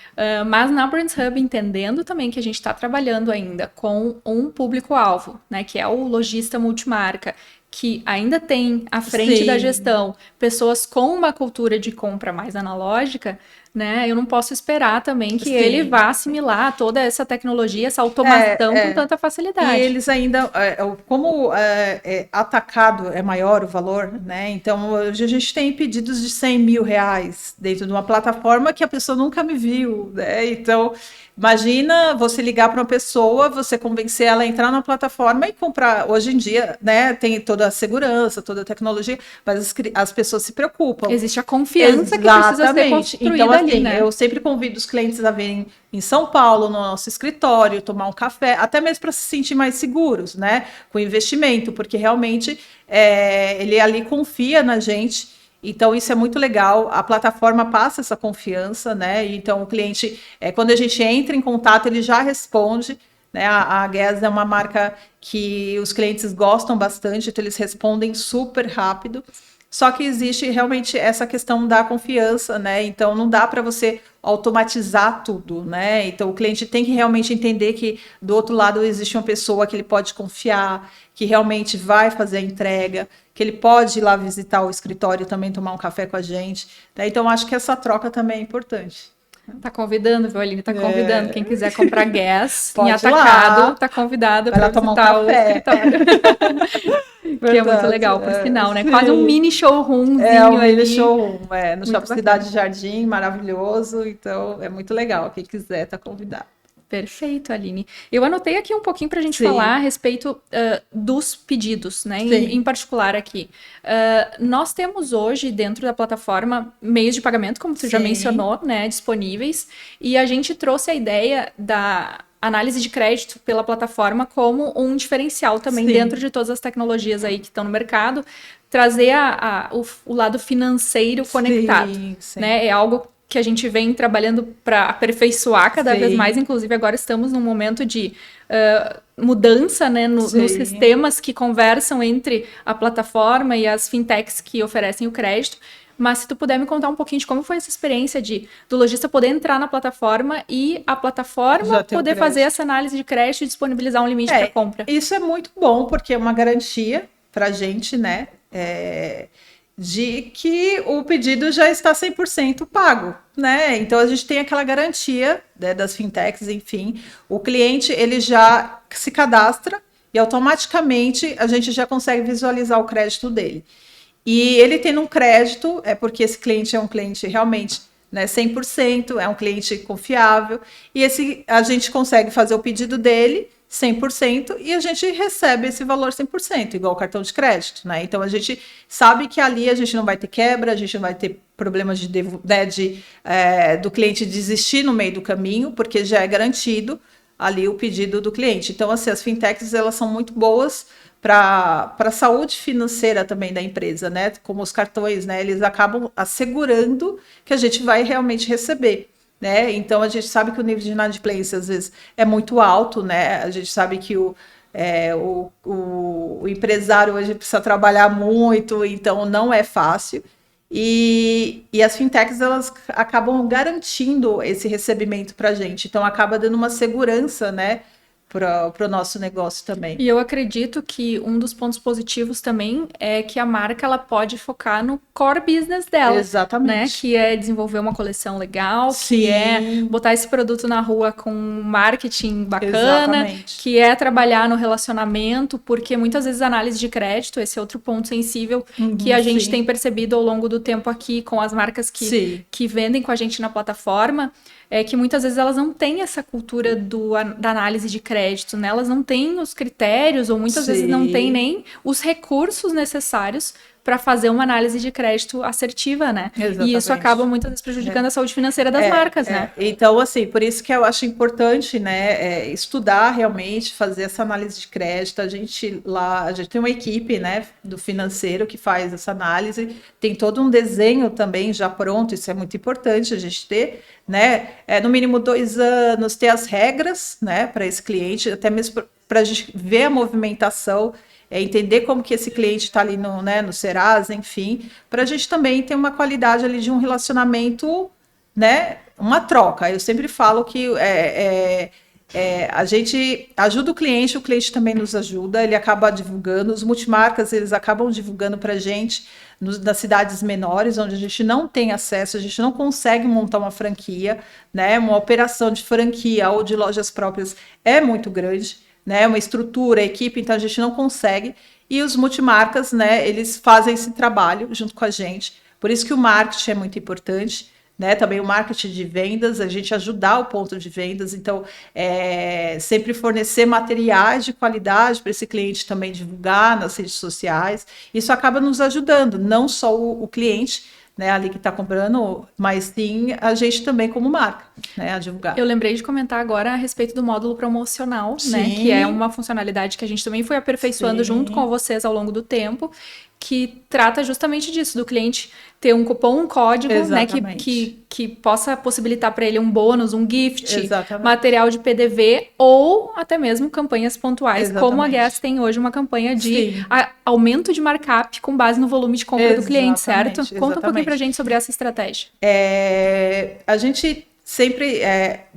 Mas na Brands Hub, entendendo também que a gente está trabalhando ainda com um público-alvo, né, que é o lojista multimarca, que ainda tem à frente da
Sim.
gestão pessoas com uma cultura de compra mais analógica, né, eu não posso esperar também que
Sim.
ele vá assimilar toda essa tecnologia, essa automação com tanta facilidade.
E eles ainda, como atacado é maior o valor, né? Então, hoje a gente tem pedidos de 100 mil reais dentro de uma plataforma que a pessoa nunca me viu, né? Então, imagina você ligar para uma pessoa, você convencer ela a entrar na plataforma e comprar. Hoje em dia, né, tem toda a segurança, toda a tecnologia, mas as pessoas se preocupam.
Existe a confiança que precisa ser construída
então, assim,
ali, né?
eu sempre convido os clientes a virem em São Paulo, no nosso escritório, tomar um café, até mesmo para se sentir mais seguros, né, com o investimento, porque realmente ele ali confia na gente. Então, isso é muito legal. A plataforma passa essa confiança, né? Então, o cliente, quando a gente entra em contato, ele já responde. Né? A Guess é uma marca que os clientes gostam bastante, então eles respondem super rápido. Só que existe realmente essa questão da confiança, né? Então não dá para você automatizar tudo, né? Então o cliente tem que realmente entender que do outro lado existe uma pessoa que ele pode confiar, que realmente vai fazer a entrega, que ele pode ir lá visitar o escritório e também tomar um café com a gente, né? Então acho que essa troca também é importante.
Tá convidando, viu, Aline? Tá convidando. Quem quiser comprar Guess em
Pode ir
atacado,
lá.
tá convidado
Vai lá
para
tomar um
visitar o
café.
escritório. Que é muito legal, por sinal, né? Quase um mini showroomzinho
um
ali.
mini showroom, no Shopping
bacana.
Cidade Jardim, maravilhoso. Então, é muito legal. Quem quiser, tá convidado.
Perfeito, Aline. Eu anotei aqui um pouquinho para a gente
Sim.
falar a respeito dos pedidos, né? Em particular aqui. Nós temos hoje, dentro da plataforma, meios de pagamento, como você já mencionou, né? Disponíveis. E a gente trouxe a ideia da análise de crédito pela plataforma como um diferencial também dentro de todas as tecnologias aí que estão no mercado. Trazer o lado financeiro conectado, né? É algo que a gente vem trabalhando para aperfeiçoar cada vez mais, inclusive agora estamos num momento de mudança, né, nos sistemas que conversam entre a plataforma e as fintechs que oferecem o crédito. Mas se tu puder me contar um pouquinho de como foi essa experiência do lojista poder entrar na plataforma e a plataforma poder fazer essa análise de crédito e disponibilizar um limite para compra.
Isso é muito bom, porque é uma garantia para a gente, né? De que o pedido já está 100% pago, né? Então, a gente tem aquela garantia, né, das fintechs, enfim. O cliente, ele já se cadastra e automaticamente a gente já consegue visualizar o crédito dele. E ele tendo um crédito, porque esse cliente é um cliente realmente, né, 100%, é um cliente confiável, e a gente consegue fazer o pedido dele 100% e a gente recebe esse valor 100%, igual o cartão de crédito, né? Então a gente sabe que ali a gente não vai ter quebra, a gente não vai ter problemas do cliente desistir no meio do caminho, porque já é garantido ali o pedido do cliente. Então, assim, as fintechs, elas são muito boas para a saúde financeira também da empresa, né? Como os cartões, né? Eles acabam assegurando que a gente vai realmente receber. Né? Então a gente sabe que o nível de inadimplência às vezes é muito alto, né? A gente sabe que o empresário hoje precisa trabalhar muito, então não é fácil. E as fintechs, elas acabam garantindo esse recebimento para a gente, então acaba dando uma segurança, né, para o nosso negócio também.
E eu acredito que um dos pontos positivos também é que a marca ela pode focar no core business dela.
Exatamente.
Né? Que é desenvolver uma coleção legal, que é botar esse produto na rua com marketing bacana, que é trabalhar no relacionamento, porque muitas vezes a análise de crédito, esse é outro ponto sensível que a gente tem percebido ao longo do tempo aqui com as marcas que vendem com a gente na plataforma, é que muitas vezes elas não têm essa cultura da análise de crédito, né? Elas não têm os critérios ou muitas vezes não têm nem os recursos necessários para fazer uma análise de crédito assertiva, né?
Exatamente.
E isso acaba muitas vezes prejudicando a saúde financeira das marcas, né?
Então, assim, por isso que eu acho importante, né, estudar realmente, fazer essa análise de crédito. A gente tem uma equipe, né, do financeiro que faz essa análise, tem todo um desenho também já pronto, isso é muito importante a gente ter, né, no mínimo 2 anos, ter as regras, né, para esse cliente, até mesmo para a gente ver a movimentação, entender como que esse cliente está ali no Serasa, enfim, para a gente também ter uma qualidade ali de um relacionamento, né, uma troca. Eu sempre falo que a gente ajuda o cliente também nos ajuda, ele acaba divulgando, os multimarcas, eles acabam divulgando para a gente nas cidades menores, onde a gente não tem acesso, a gente não consegue montar uma franquia, né, uma operação de franquia ou de lojas próprias é muito grande, né, uma estrutura, equipe, então a gente não consegue, e os multimarcas, né, eles fazem esse trabalho junto com a gente, por isso que o marketing é muito importante, né, também o marketing de vendas, a gente ajudar o ponto de vendas, então sempre fornecer materiais de qualidade para esse cliente também divulgar nas redes sociais, isso acaba nos ajudando, não só o cliente, né, ali que está comprando, mas sim a gente também como marca, né, a divulgar.
Eu lembrei de comentar agora a respeito do módulo promocional,
Sim.
né, que é uma funcionalidade que a gente também foi aperfeiçoando junto com vocês ao longo do tempo, que trata justamente disso, do cliente ter um cupom, um código, né, que possa possibilitar para ele um bônus, um gift,
Exatamente.
material de PDV ou até mesmo campanhas pontuais,
Exatamente.
como a Guess tem hoje uma campanha de aumento de markup com base no volume de compra do cliente, certo? Conta um pouquinho pra gente sobre essa estratégia.
A gente sempre...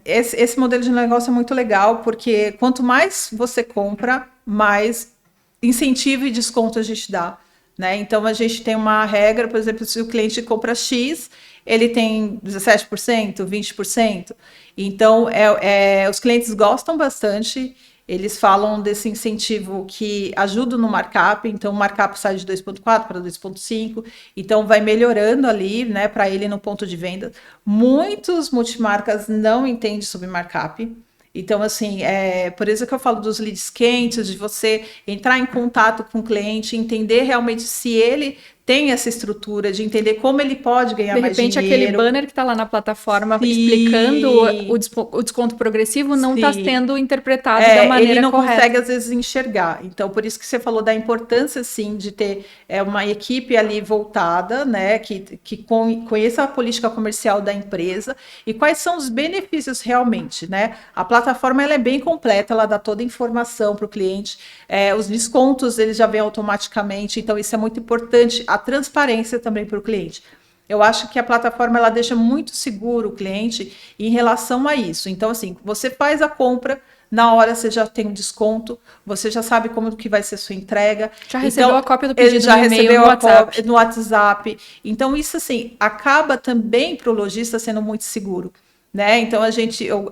esse modelo de negócio é muito legal, porque quanto mais você compra, mais incentivo e desconto a gente dá. Né? Então, a gente tem uma regra, por exemplo, se o cliente compra X, ele tem 17%, 20%. Então, os clientes gostam bastante, eles falam desse incentivo que ajuda no markup, então o markup sai de 2,4 para 2,5, então vai melhorando ali, né, para ele no ponto de venda. Muitos multimarcas não entendem sobre markup. Então, assim, por isso que eu falo dos leads quentes, de você entrar em contato com o cliente, entender realmente se ele tem essa estrutura, de entender como ele pode ganhar mais dinheiro.
De repente, aquele banner que está lá na plataforma explicando o desconto progressivo não está sendo interpretado da maneira correta.
Ele não consegue, às vezes, enxergar. Então, por isso que você falou da importância, sim, de ter uma equipe ali voltada, né, que conheça a política comercial da empresa e quais são os benefícios realmente, né? A plataforma ela é bem completa, ela dá toda a informação para o cliente, os descontos eles já vêm automaticamente, então isso é muito importante, a transparência também para o cliente. Eu acho que a plataforma ela deixa muito seguro o cliente em relação a isso. Então, assim, você faz a compra, na hora você já tem um desconto, você já sabe como que vai ser sua entrega.
Já recebeu a cópia do pedido
ele já
no e-mail,
recebeu
no WhatsApp.
No WhatsApp. Então, isso, assim, acaba também para o lojista sendo muito seguro. Né? Então,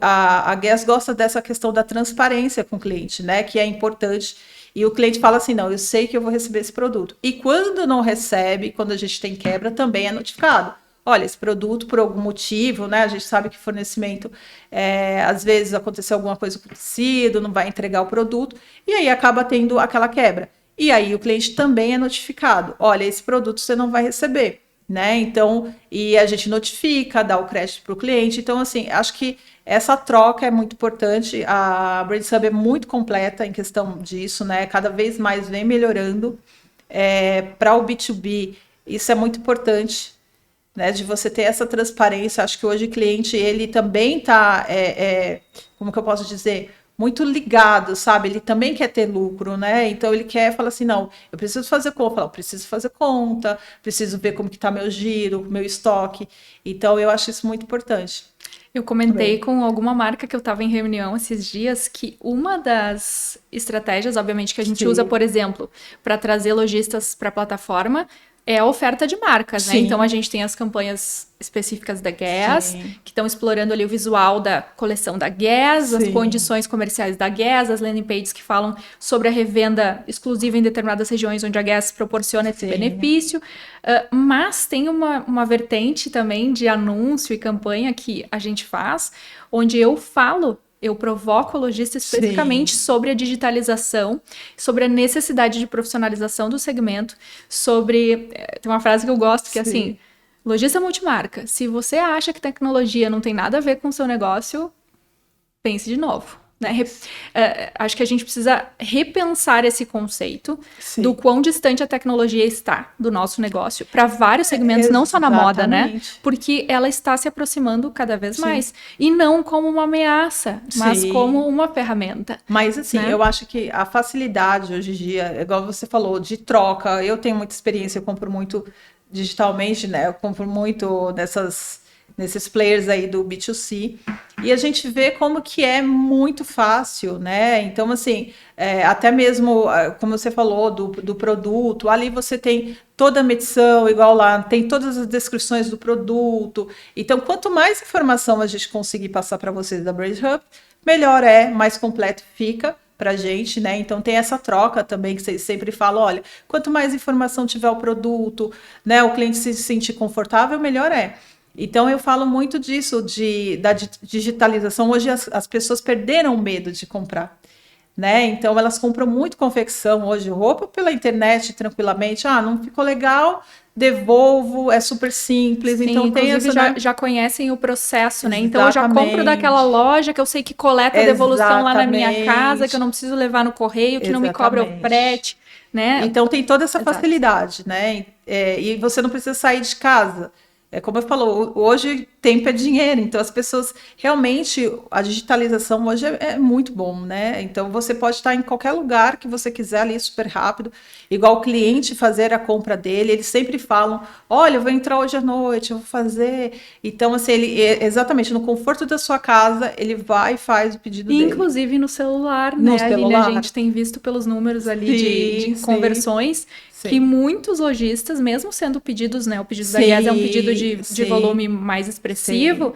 a Guess gosta dessa questão da transparência com o cliente, né? Que é importante. E o cliente fala assim, não, eu sei que eu vou receber esse produto. E quando não recebe, quando a gente tem quebra, também é notificado. Olha, esse produto, por algum motivo, né? A gente sabe que fornecimento, às vezes aconteceu alguma coisa com o tecido, não vai entregar o produto, e aí acaba tendo aquela quebra. E aí o cliente também é notificado. Olha, esse produto você não vai receber. Né? Então, e a gente notifica, dá o crédito para o cliente. Então, assim, acho que essa troca é muito importante. A BrandHub é muito completa em questão disso, né? Cada vez mais vem melhorando. Para o B2B, isso é muito importante, né? De você ter essa transparência. Acho que hoje o cliente, ele também está, como que eu posso dizer, muito ligado, sabe? Ele também quer ter lucro, né? Então ele fala assim, não, eu preciso fazer conta, eu preciso fazer conta, preciso ver como que tá meu giro, meu estoque. Então eu acho isso muito importante.
Eu comentei com alguma marca que eu estava em reunião esses dias que uma das estratégias, obviamente, que a gente usa, por exemplo, para trazer lojistas para a plataforma é a oferta de marcas, né? Então a gente tem as campanhas específicas da Guess, que estão explorando ali o visual da coleção da Guess, as condições comerciais da Guess, as landing pages que falam sobre a revenda exclusiva em determinadas regiões onde a Guess proporciona esse benefício. Mas tem uma vertente também de anúncio e campanha que a gente faz, onde eu falo Eu provoco o lojista especificamente sobre a digitalização, sobre a necessidade de profissionalização do segmento, sobre... Tem uma frase que eu gosto que é assim, lojista multimarca, se você acha que tecnologia não tem nada a ver com o seu negócio, pense de novo. Né? Acho que a gente precisa repensar esse conceito do quão distante a tecnologia está do nosso negócio para vários segmentos, não só na moda, né? Porque ela está se aproximando cada vez mais. E não como uma ameaça, mas como uma ferramenta.
Mas assim, né? Eu acho que a facilidade hoje em dia, igual você falou, de troca, eu tenho muita experiência, eu compro muito digitalmente, né? Eu compro muito nesses players aí do B2C, e a gente vê como que é muito fácil, né? Então, assim, até mesmo, como você falou, do produto, ali você tem toda a medição, igual lá, tem todas as descrições do produto. Então, quanto mais informação a gente conseguir passar para vocês da Brand Hub, melhor mais completo fica para a gente, né? Então tem essa troca também que vocês sempre falam, olha, quanto mais informação tiver o produto, né, o cliente se sentir confortável, melhor é. Então, eu falo muito disso, da digitalização. Hoje, as pessoas perderam o medo de comprar, né? Então, elas compram muito confecção hoje, roupa pela internet, tranquilamente. Ah, não ficou legal, devolvo, é super simples.
Sim,
então, tem essa,
já conhecem o processo, né? Então, eu já compro daquela loja que eu sei que coleta a devolução lá na minha casa, que eu não preciso levar no correio, que não me cobra o frete, né?
Então, tem toda essa facilidade, né? E você não precisa sair de casa. Como eu falou, hoje tempo é dinheiro, então as pessoas realmente, a digitalização hoje é muito bom, né? Então você pode estar em qualquer lugar que você quiser ali super rápido, igual o cliente fazer a compra dele, eles sempre falam, olha, eu vou entrar hoje à noite, eu vou fazer. Então, assim, ele exatamente no conforto da sua casa, ele vai e faz o pedido dele.
Inclusive no celular, né? A gente tem visto pelos números ali de conversões. Que muitos lojistas, mesmo sendo pedidos, né? O pedido da Guess é um pedido de volume mais expressivo,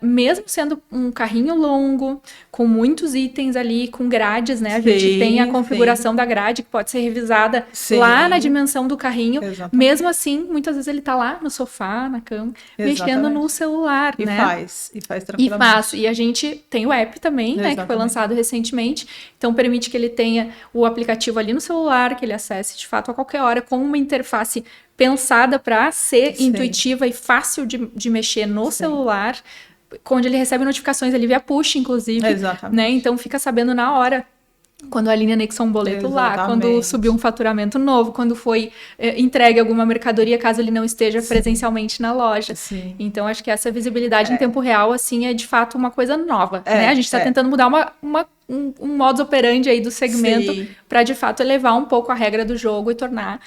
mesmo sendo um carrinho longo, com muitos itens ali, com grades, né? A gente tem a configuração da grade que pode ser revisada lá na dimensão do carrinho. Exatamente. Mesmo assim, muitas vezes ele tá lá no sofá, na cama, mexendo no celular, né?
E faz tranquilamente.
E a gente tem o app também, né? Que foi lançado recentemente. Então, permite que ele tenha o aplicativo ali no celular, que ele acesse de fato a qualquer hora, com uma interface pensada para ser intuitiva e fácil de mexer no celular, onde ele recebe notificações ali via push, inclusive.
Exatamente.
Né? Então fica sabendo na hora quando a linha anexa um boleto lá, quando subiu um faturamento novo, quando foi entregue alguma mercadoria, caso ele não esteja presencialmente na loja. Então, acho que essa visibilidade em tempo real, assim, é de fato uma coisa nova, né? A gente está tentando mudar um modus operandi aí do segmento para, de fato, elevar um pouco a regra do jogo e tornar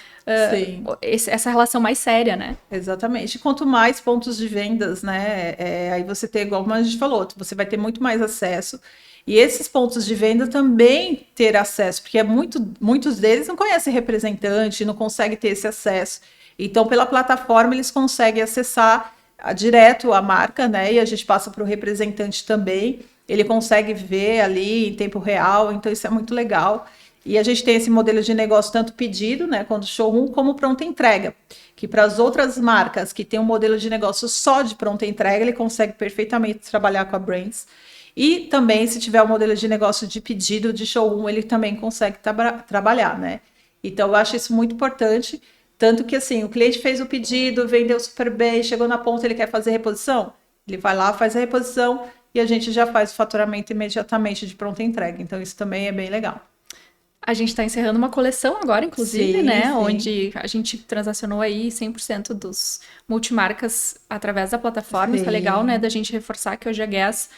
essa relação mais séria, né?
Exatamente. Quanto mais pontos de vendas, né? Aí você tem, igual a gente falou, você vai ter muito mais acesso. E esses pontos de venda também ter acesso, porque muitos deles não conhecem representante, não conseguem ter esse acesso. Então, pela plataforma, eles conseguem acessar direto a marca, né? E a gente passa para o representante também. Ele consegue ver ali em tempo real, então isso é muito legal. E a gente tem esse modelo de negócio tanto pedido, né, quanto showroom, como pronta entrega. Que para as outras marcas que tem um modelo de negócio só de pronta entrega, ele consegue perfeitamente trabalhar com a Brands. E também, se tiver um modelo de negócio de pedido, de showroom, ele também consegue trabalhar, né? Então, eu acho isso muito importante. Tanto que, assim, o cliente fez o pedido, vendeu super bem, chegou na ponta, ele quer fazer reposição. Ele vai lá, faz a reposição e a gente já faz o faturamento imediatamente de pronta entrega. Então, isso também é bem legal.
A gente está encerrando uma coleção agora, inclusive, né? Onde a gente transacionou aí 100% dos multimarcas através da plataforma. Isso é legal, né? Da gente reforçar que hoje a Guess...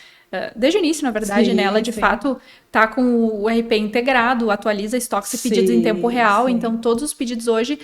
desde o início, na verdade, né? Ela de fato tá com o RP integrado, atualiza estoques e pedidos em tempo real. Então, todos os pedidos hoje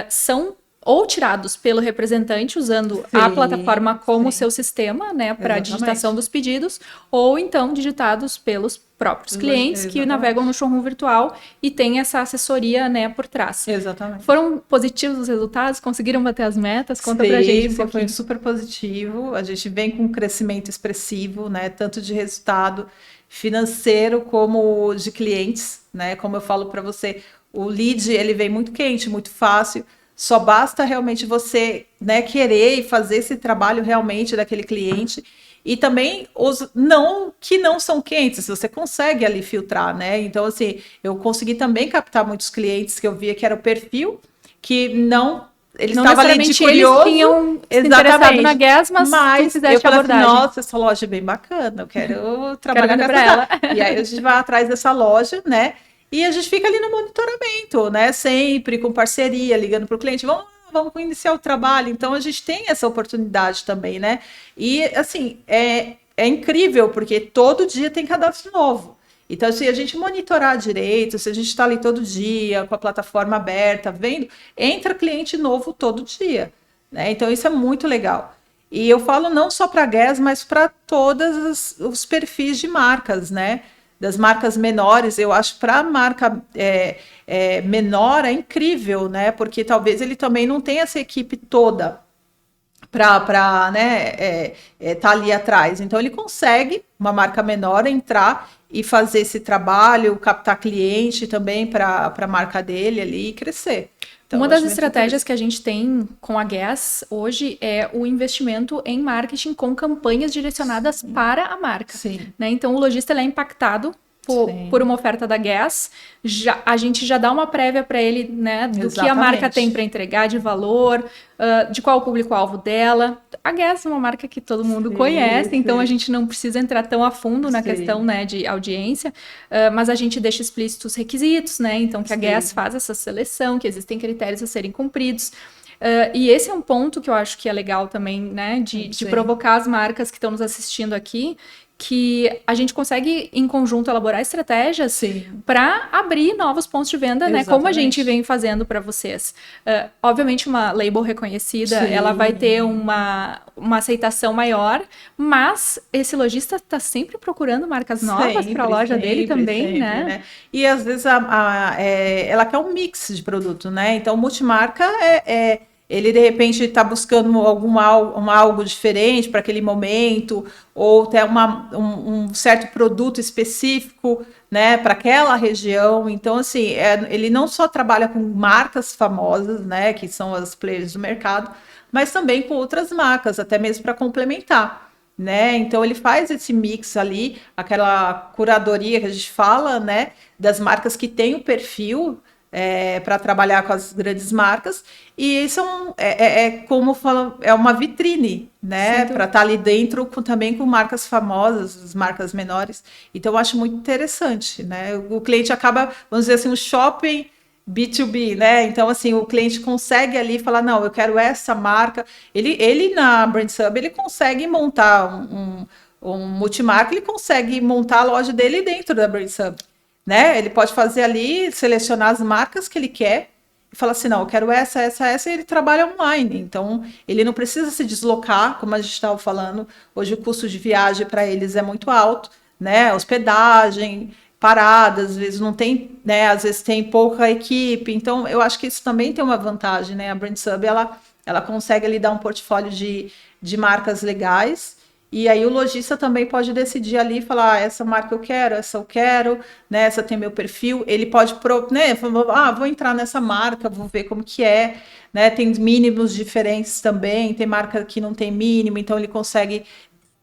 são ou tirados pelo representante usando a plataforma como seu sistema, né, para digitação dos pedidos, ou então digitados pelos próprios clientes que navegam no showroom virtual e tem essa assessoria, né, por trás.
Exatamente.
Foram positivos os resultados? Conseguiram bater as metas? Conta pra gente um pouquinho.
Foi super positivo. A gente vem com um crescimento expressivo, né, tanto de resultado financeiro como de clientes, né? Como eu falo para você, o lead, ele vem muito quente, muito fácil. Só basta realmente você, né, querer e fazer esse trabalho realmente daquele cliente. e também os não que não são quentes, você consegue ali filtrar, né? Então, assim, eu consegui também captar muitos clientes que eu via que era o perfil que eles
Não
estavam ali de
necessariamente
curioso,
eles tinham se interessado
exatamente.
na Guess, mas tu
Mas eu
fizeste a
falei assim,
abordagem.
nossa, essa loja é bem bacana, eu quero trabalhar
vender
com
pra
essa
ela.
loja. E aí a gente vai atrás dessa loja, né? E a gente fica ali no monitoramento, né? Sempre com parceria, ligando para o cliente, vamos iniciar o trabalho. Então a gente tem essa oportunidade também, né? E assim, é incrível, porque todo dia tem cadastro novo. Então, se a gente monitorar direito, se a gente está ali todo dia com a plataforma aberta, vendo, entra cliente novo todo dia, né? Então, isso é muito legal. E eu falo não só para a Guess, mas para todos os perfis de marcas, né? Das marcas menores, eu acho para a marca menor é incrível, né? Porque talvez ele também não tenha essa equipe toda para né, tá ali atrás. Então ele consegue, uma marca menor, entrar e fazer esse trabalho, captar cliente também para a marca dele ali e crescer. Então,
uma das estratégias que a gente tem com a Guess hoje é o investimento em marketing com campanhas direcionadas para a marca.
Sim.
Né? Então, o lojista ele é impactado por uma oferta da Guess, a gente já dá uma prévia para ele, né, do que a marca tem para entregar de valor, de qual o público-alvo dela. A Guess é uma marca que todo mundo conhece, então a gente não precisa entrar tão a fundo na questão, né, de audiência, mas a gente deixa explícitos requisitos, né, então que a Guess faz essa seleção, que existem critérios a serem cumpridos. E esse é um ponto que eu acho que é legal também, né, de provocar as marcas que estão nos assistindo aqui, que a gente consegue, em conjunto, elaborar estratégias para abrir novos pontos de venda, né? Como a gente vem fazendo para vocês. Obviamente, uma label reconhecida, ela vai ter uma aceitação maior, mas esse lojista está sempre procurando marcas novas para a loja dele também, né?
E às vezes ela quer um mix de produto, né? Então, multimarca ele de repente está buscando algo diferente para aquele momento, ou tem um certo produto específico, né, para aquela região. Então, assim, ele não só trabalha com marcas famosas, né, que são as players do mercado, mas também com outras marcas, até mesmo para complementar. Né? Então ele faz esse mix ali, aquela curadoria que a gente fala, né, das marcas que têm o perfil para trabalhar com as grandes marcas, e são como fala, é uma vitrine, né, para estar ali dentro também com marcas famosas, as marcas menores. Então eu acho muito interessante, né? O cliente acaba, vamos dizer assim, um shopping B2B, né? Então, assim, o cliente consegue ali falar, não, eu quero essa marca. Ele na BrandSub, ele consegue montar um multimarca, ele consegue montar a loja dele dentro da BrandSub, né? Ele pode fazer ali, selecionar as marcas que ele quer e falar assim, não, eu quero essa, e ele trabalha online. Então, ele não precisa se deslocar, como a gente estava falando. Hoje o custo de viagem para eles é muito alto, né? Hospedagem, paradas, às vezes não tem, né? Às vezes tem pouca equipe. Então, eu acho que isso também tem uma vantagem, né? A BrandSub, ela consegue ali dar um portfólio de marcas legais. E aí o lojista também pode decidir ali e falar, essa marca essa eu quero, né? Essa tem meu perfil. Ele pode, né? Vou entrar nessa marca, vou ver como que é, né? Tem mínimos diferentes também, tem marca que não tem mínimo, então ele consegue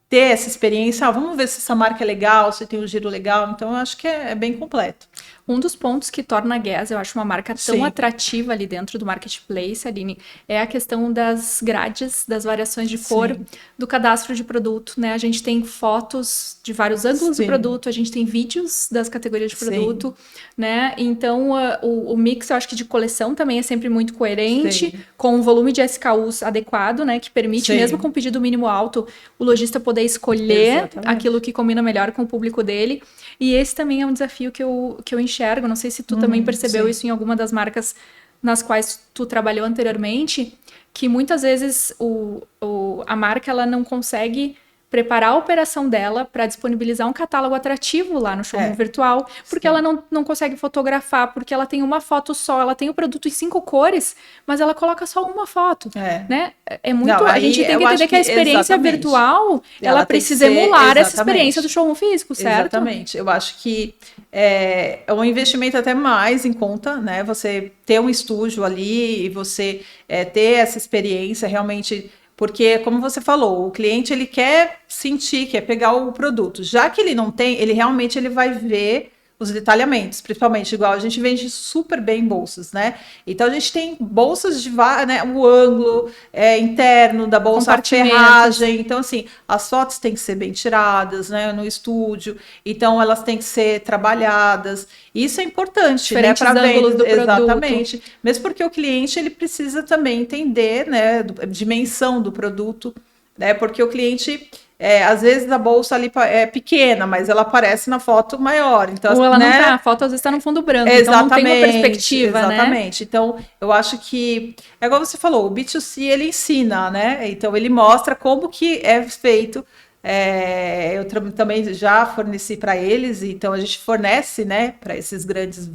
ter essa experiência. Vamos ver se essa marca é legal, se tem um giro legal. Então eu acho que é bem completo.
Um dos pontos que torna a Guess, eu acho, uma marca tão atrativa ali dentro do marketplace, Aline, é a questão das grades, das variações de cor, do cadastro de produto, né? A gente tem fotos de vários ângulos do produto, a gente tem vídeos das categorias de produto, né? Então, o mix, eu acho que de coleção também é sempre muito coerente, com um volume de SKUs adequado, né? Que permite, mesmo com pedido mínimo alto, o lojista poder escolher aquilo que combina melhor com o público dele. E esse também é um desafio que eu enxergo. Não sei se tu também percebeu isso em alguma das marcas nas quais tu trabalhou anteriormente, que muitas vezes a marca ela não consegue preparar a operação dela para disponibilizar um catálogo atrativo lá no showroom virtual, porque ela não consegue fotografar, porque ela tem uma foto só, ela tem o produto em 5 cores, mas ela coloca só uma foto, né? É muito, a gente tem que entender que a experiência virtual, ela precisa emular essa experiência do showroom físico, certo?
Exatamente. Eu acho que é um investimento até mais em conta, né? Você ter um estúdio ali e você ter essa experiência realmente. Porque, como você falou, o cliente ele quer sentir, quer pegar o produto. Já que ele não tem, ele realmente ele vai ver os detalhamentos, principalmente igual a gente vende super bem bolsas, né? Então a gente tem bolsas de né, o ângulo interno da bolsa, a ferragem. Então, assim, as fotos têm que ser bem tiradas, né, no estúdio. Então, elas têm que ser trabalhadas. Isso é importante, né, para ângulos do exatamente. Produto. Mesmo porque o cliente ele precisa também entender, né, a dimensão do produto, né? Porque o cliente às vezes a bolsa ali é pequena, mas ela aparece na foto maior. Então,
ou ela não tá, a foto às vezes está no fundo branco, então não tem uma perspectiva,
exatamente. Né? Então, eu acho que, é igual você falou, o B2C, ele ensina, né? Então, ele mostra como que é feito. Eu também já forneci para eles, então a gente fornece, né, para esses grandes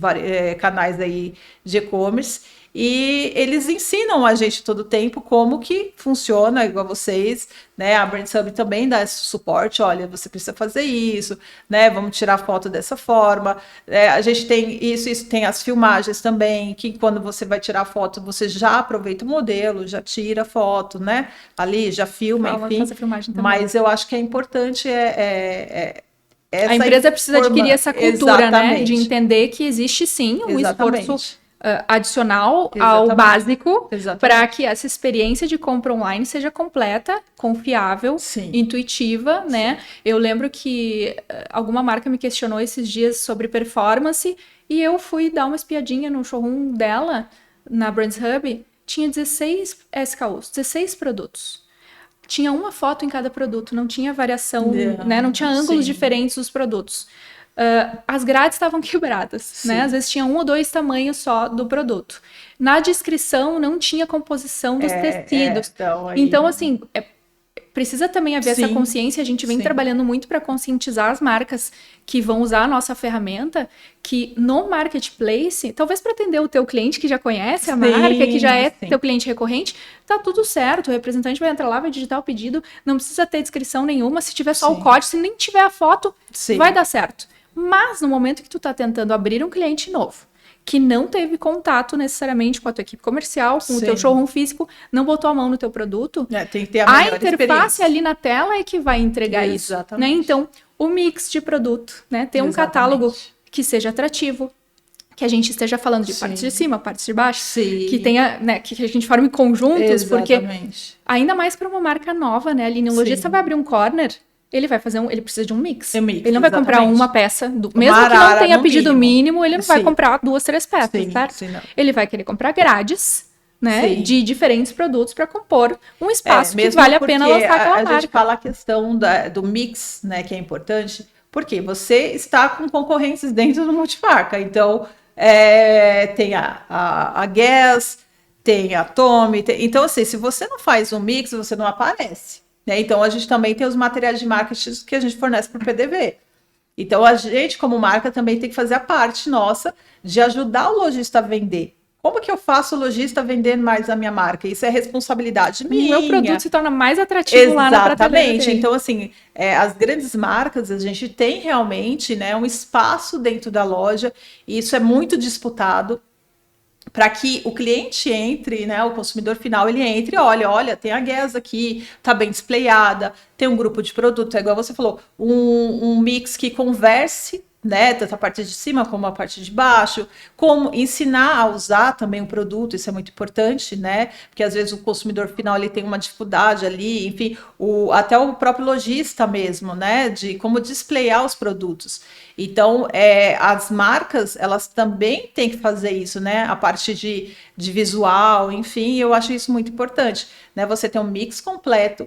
canais aí de e-commerce. E eles ensinam a gente todo o tempo como que funciona, igual vocês, né? A Brands Hub também dá esse suporte, olha, você precisa fazer isso, né? Vamos tirar foto dessa forma. A gente tem isso tem as filmagens também, que quando você vai tirar foto, você já aproveita o modelo, já tira a foto, né? Ali, já filma, enfim.
Fazer filmagem também.
Mas eu acho que é importante
a empresa precisa adquirir essa cultura, né? De entender que existe sim um esforço adicional ao básico para que essa experiência de compra online seja completa, confiável, intuitiva, né? Eu lembro que alguma marca me questionou esses dias sobre performance e eu fui dar uma espiadinha no showroom dela, na Brands Hub, tinha 16 SKUs, 16 produtos. Tinha uma foto em cada produto, não tinha variação, né? Não tinha ângulos diferentes dos produtos. As grades estavam quebradas, né? Às vezes tinha 1 ou 2 tamanhos só do produto. Na descrição não tinha composição dos tecidos. Então, assim, precisa também haver essa consciência. A gente vem trabalhando muito para conscientizar as marcas que vão usar a nossa ferramenta, que no marketplace, talvez para atender o teu cliente que já conhece a marca, que já é teu cliente recorrente, tá tudo certo. O representante vai entrar lá, vai digitar o pedido, não precisa ter descrição nenhuma. Se tiver só o código, se nem tiver a foto, vai dar certo. Mas no momento que tu tá tentando abrir um cliente novo, que não teve contato necessariamente com a tua equipe comercial, com o teu showroom físico, não botou a mão no teu produto,
tem que ter a
interface ali na tela é que vai entregar isso. Né? Então, o mix de produto, né? Ter um catálogo que seja atrativo, que a gente esteja falando de partes de cima, partes de baixo, que tenha, né, que a gente forme conjuntos, porque ainda mais para uma marca nova, né? Ali no lojista vai abrir um corner, ele vai fazer ele precisa de um mix. Ele não vai comprar uma peça, mesmo que não tenha pedido mínimo, ele não vai comprar 2, 3 peças, certo? Ele vai querer comprar grades, né, de diferentes produtos para compor um espaço que vale a pena lançar aquela marca.
A gente fala a questão do mix, né, que é importante, porque você está com concorrentes dentro do multimarca. Então, tem a Guess, tem a Tommy. Então, assim, se você não faz um mix, você não aparece. Né? Então, a gente também tem os materiais de marketing que a gente fornece para o PDV. Então, a gente, como marca, também tem que fazer a parte nossa de ajudar o lojista a vender. Como que eu faço o lojista vender mais a minha marca? Isso é responsabilidade minha.
O meu produto se torna mais atrativo lá na prateleira dele.
Então, assim, as grandes marcas, a gente tem realmente, né, um espaço dentro da loja, e isso é muito disputado, para que o cliente entre, né, o consumidor final, ele entre e olha, tem a Guess aqui, tá bem displayada, tem um grupo de produto, igual você falou, um mix que converse, né, tanto a parte de cima como a parte de baixo, como ensinar a usar também o produto, isso é muito importante, né, porque às vezes o consumidor final ele tem uma dificuldade ali, enfim, até o próprio lojista mesmo, né, de como displayar os produtos. Então, as marcas, elas também têm que fazer isso, né, a parte de visual, enfim, eu acho isso muito importante, né, você tem um mix completo,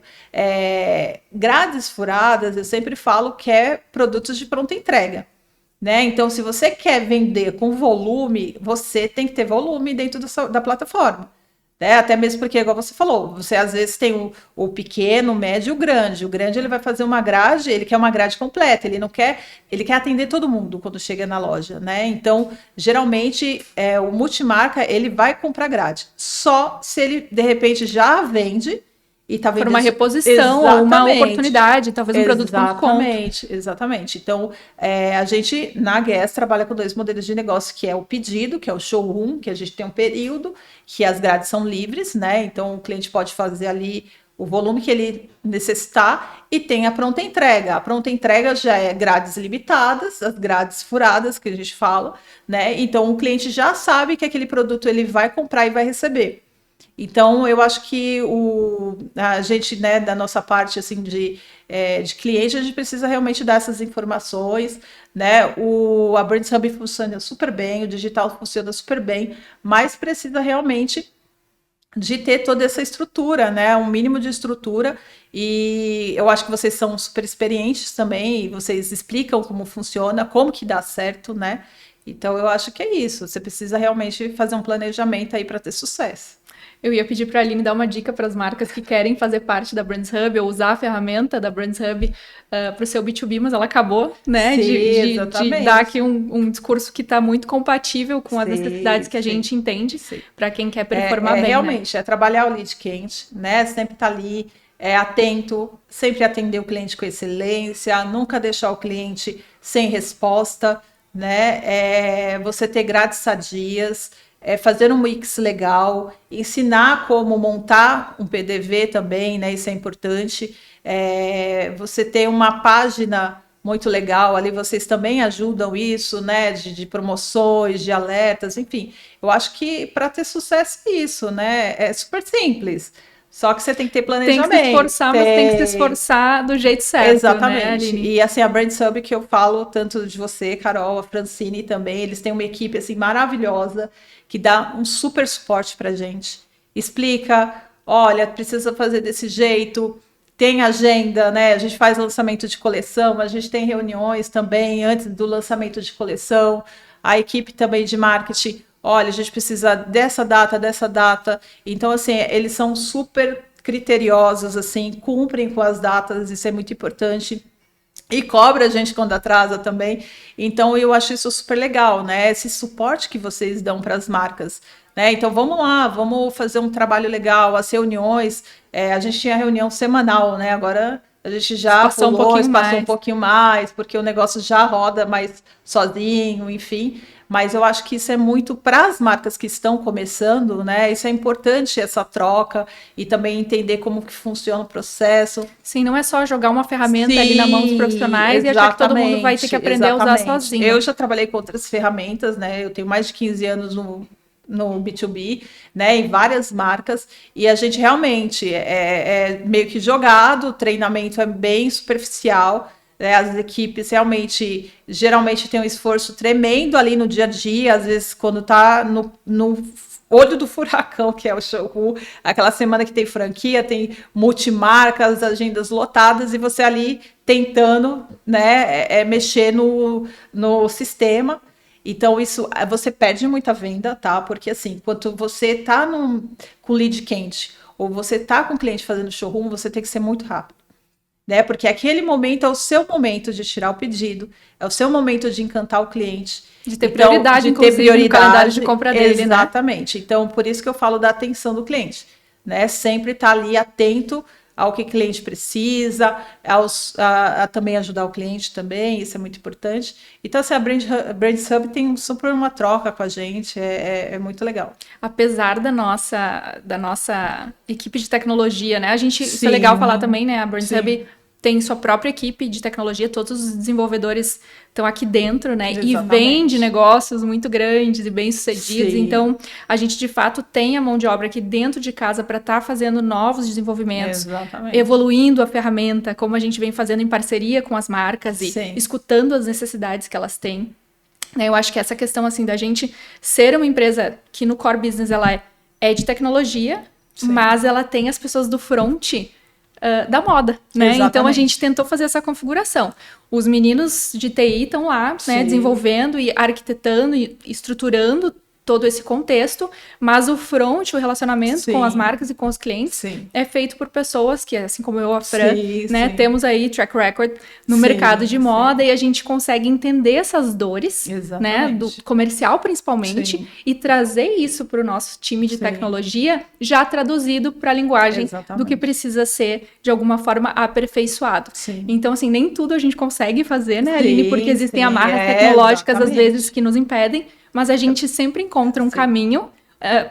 grades furadas, eu sempre falo que é produtos de pronta entrega. Né? Então, se você quer vender com volume, você tem que ter volume dentro da plataforma. Né? Até mesmo porque, igual você falou, você às vezes tem o pequeno, o médio e o grande. O grande ele vai fazer uma grade, ele quer uma grade completa, ele quer atender todo mundo quando chega na loja. Né? Então, geralmente, o multimarca ele vai comprar grade. Só se ele, de repente, já vende. E tá
por uma reposição ou uma oportunidade, talvez um produto com desconto.
Exatamente. Então, a gente, na Guess, trabalha com 2 modelos de negócio, que é o pedido, que é o showroom, que a gente tem um período, que as grades são livres, né? Então, o cliente pode fazer ali o volume que ele necessitar, e tem a pronta entrega. A pronta entrega já é grades limitadas, as grades furadas que a gente fala, né? Então o cliente já sabe que aquele produto ele vai comprar e vai receber. Então, eu acho que a gente, né, da nossa parte, assim, de cliente, a gente precisa realmente dar essas informações, né? A Brands Hub funciona super bem, o digital funciona super bem, mas precisa realmente de ter toda essa estrutura, né? Um mínimo de estrutura, e eu acho que vocês são super experientes também, e vocês explicam como funciona, como que dá certo, né? Então, eu acho que é isso, você precisa realmente fazer um planejamento aí para ter sucesso.
Eu ia pedir para a Aline dar uma dica para as marcas que querem fazer parte da Brands Hub ou usar a ferramenta da Brands Hub para o seu B2B, mas ela acabou, né,
Sim,
de dar aqui um discurso que está muito compatível com as necessidades que a gente entende para quem quer performar bem.
Realmente,
né?
é trabalhar o lead quente, né? Sempre estar ali, atento, sempre atender o cliente com excelência, nunca deixar o cliente sem resposta, né? Você ter grades sadias, fazer um mix legal, ensinar como montar um PDV também, né? Isso é importante. Você ter uma página muito legal, ali vocês também ajudam isso, né? De promoções, de alertas, enfim. Eu acho que para ter sucesso é isso, né? É super simples. Só que você tem que ter planejamento.
Tem que se esforçar, mas tem que se esforçar do jeito certo.
Exatamente.
Né, Aline?
E assim, a Brands Hub que eu falo, tanto de você, Carol, a Francine também, eles têm uma equipe assim maravilhosa que dá um super suporte pra gente. Explica, olha, precisa fazer desse jeito, tem agenda, né? A gente faz lançamento de coleção, a gente tem reuniões também antes do lançamento de coleção, a equipe também de marketing. Olha, a gente precisa dessa data. Então, assim, eles são super criteriosos, assim, cumprem com as datas, isso é muito importante. E cobra a gente quando atrasa também. Então, eu acho isso super legal, né? Esse suporte que vocês dão para as marcas. Né? Então, vamos lá, vamos fazer um trabalho legal. As reuniões, a gente tinha reunião semanal, né? Agora a gente já
passou um pouquinho
mais, porque o negócio já roda mais sozinho, enfim. Mas eu acho que isso é muito para as marcas que estão começando, né? Isso é importante, essa troca, e também entender como que funciona o processo.
Sim, não é só jogar uma ferramenta ali na mão dos profissionais e achar que todo mundo vai ter que aprender a usar sozinho.
Eu já trabalhei com outras ferramentas, né? Eu tenho mais de 15 anos no B2B, né, em várias marcas, e a gente realmente é meio que jogado, o treinamento é bem superficial, né, as equipes realmente, geralmente tem um esforço tremendo ali no dia a dia, às vezes quando tá no olho do furacão, que é o showroom, aquela semana que tem franquia, tem multimarcas, agendas lotadas, e você ali tentando, né, mexer no sistema. Então, isso, você perde muita venda, tá? Porque, assim, quando você tá com lead quente, ou você tá com o cliente fazendo showroom, você tem que ser muito rápido, né? Porque aquele momento é o seu momento de tirar o pedido, é o seu momento de encantar o cliente.
De ter prioridade, inclusive, no calendário de compra dele,
exatamente. Né? Então, por isso que eu falo da atenção do cliente, né? Sempre estar ali atento ao que o cliente precisa, também ajudar o cliente também, isso é muito importante. Então, assim, a Brands Hub tem super uma troca com a gente, é muito legal.
Apesar da nossa equipe de tecnologia, né? Isso é legal falar também, né? A Brands Hub tem sua própria equipe de tecnologia, todos os desenvolvedores estão aqui dentro, né? Exatamente. E vende negócios muito grandes e bem-sucedidos. Então, a gente, de fato, tem a mão de obra aqui dentro de casa para estar fazendo novos desenvolvimentos, evoluindo a ferramenta, como a gente vem fazendo em parceria com as marcas e escutando as necessidades que elas têm. Eu acho que essa questão, assim, da gente ser uma empresa que no core business ela é de tecnologia, mas ela tem as pessoas do front da moda, né? Então a gente tentou fazer essa configuração. Os meninos de TI estão lá, né, desenvolvendo e arquitetando e estruturando todo esse contexto, mas o front, o relacionamento com as marcas e com os clientes é feito por pessoas que, assim como eu, a Fran, né, temos aí track record no mercado de moda e a gente consegue entender essas dores, né, do comercial principalmente, e trazer isso para o nosso time de tecnologia já traduzido para a linguagem do que precisa ser, de alguma forma, aperfeiçoado. Então, assim, nem tudo a gente consegue fazer, né, Aline, porque existem amarras tecnológicas, às vezes, que nos impedem, mas a gente sempre encontra um caminho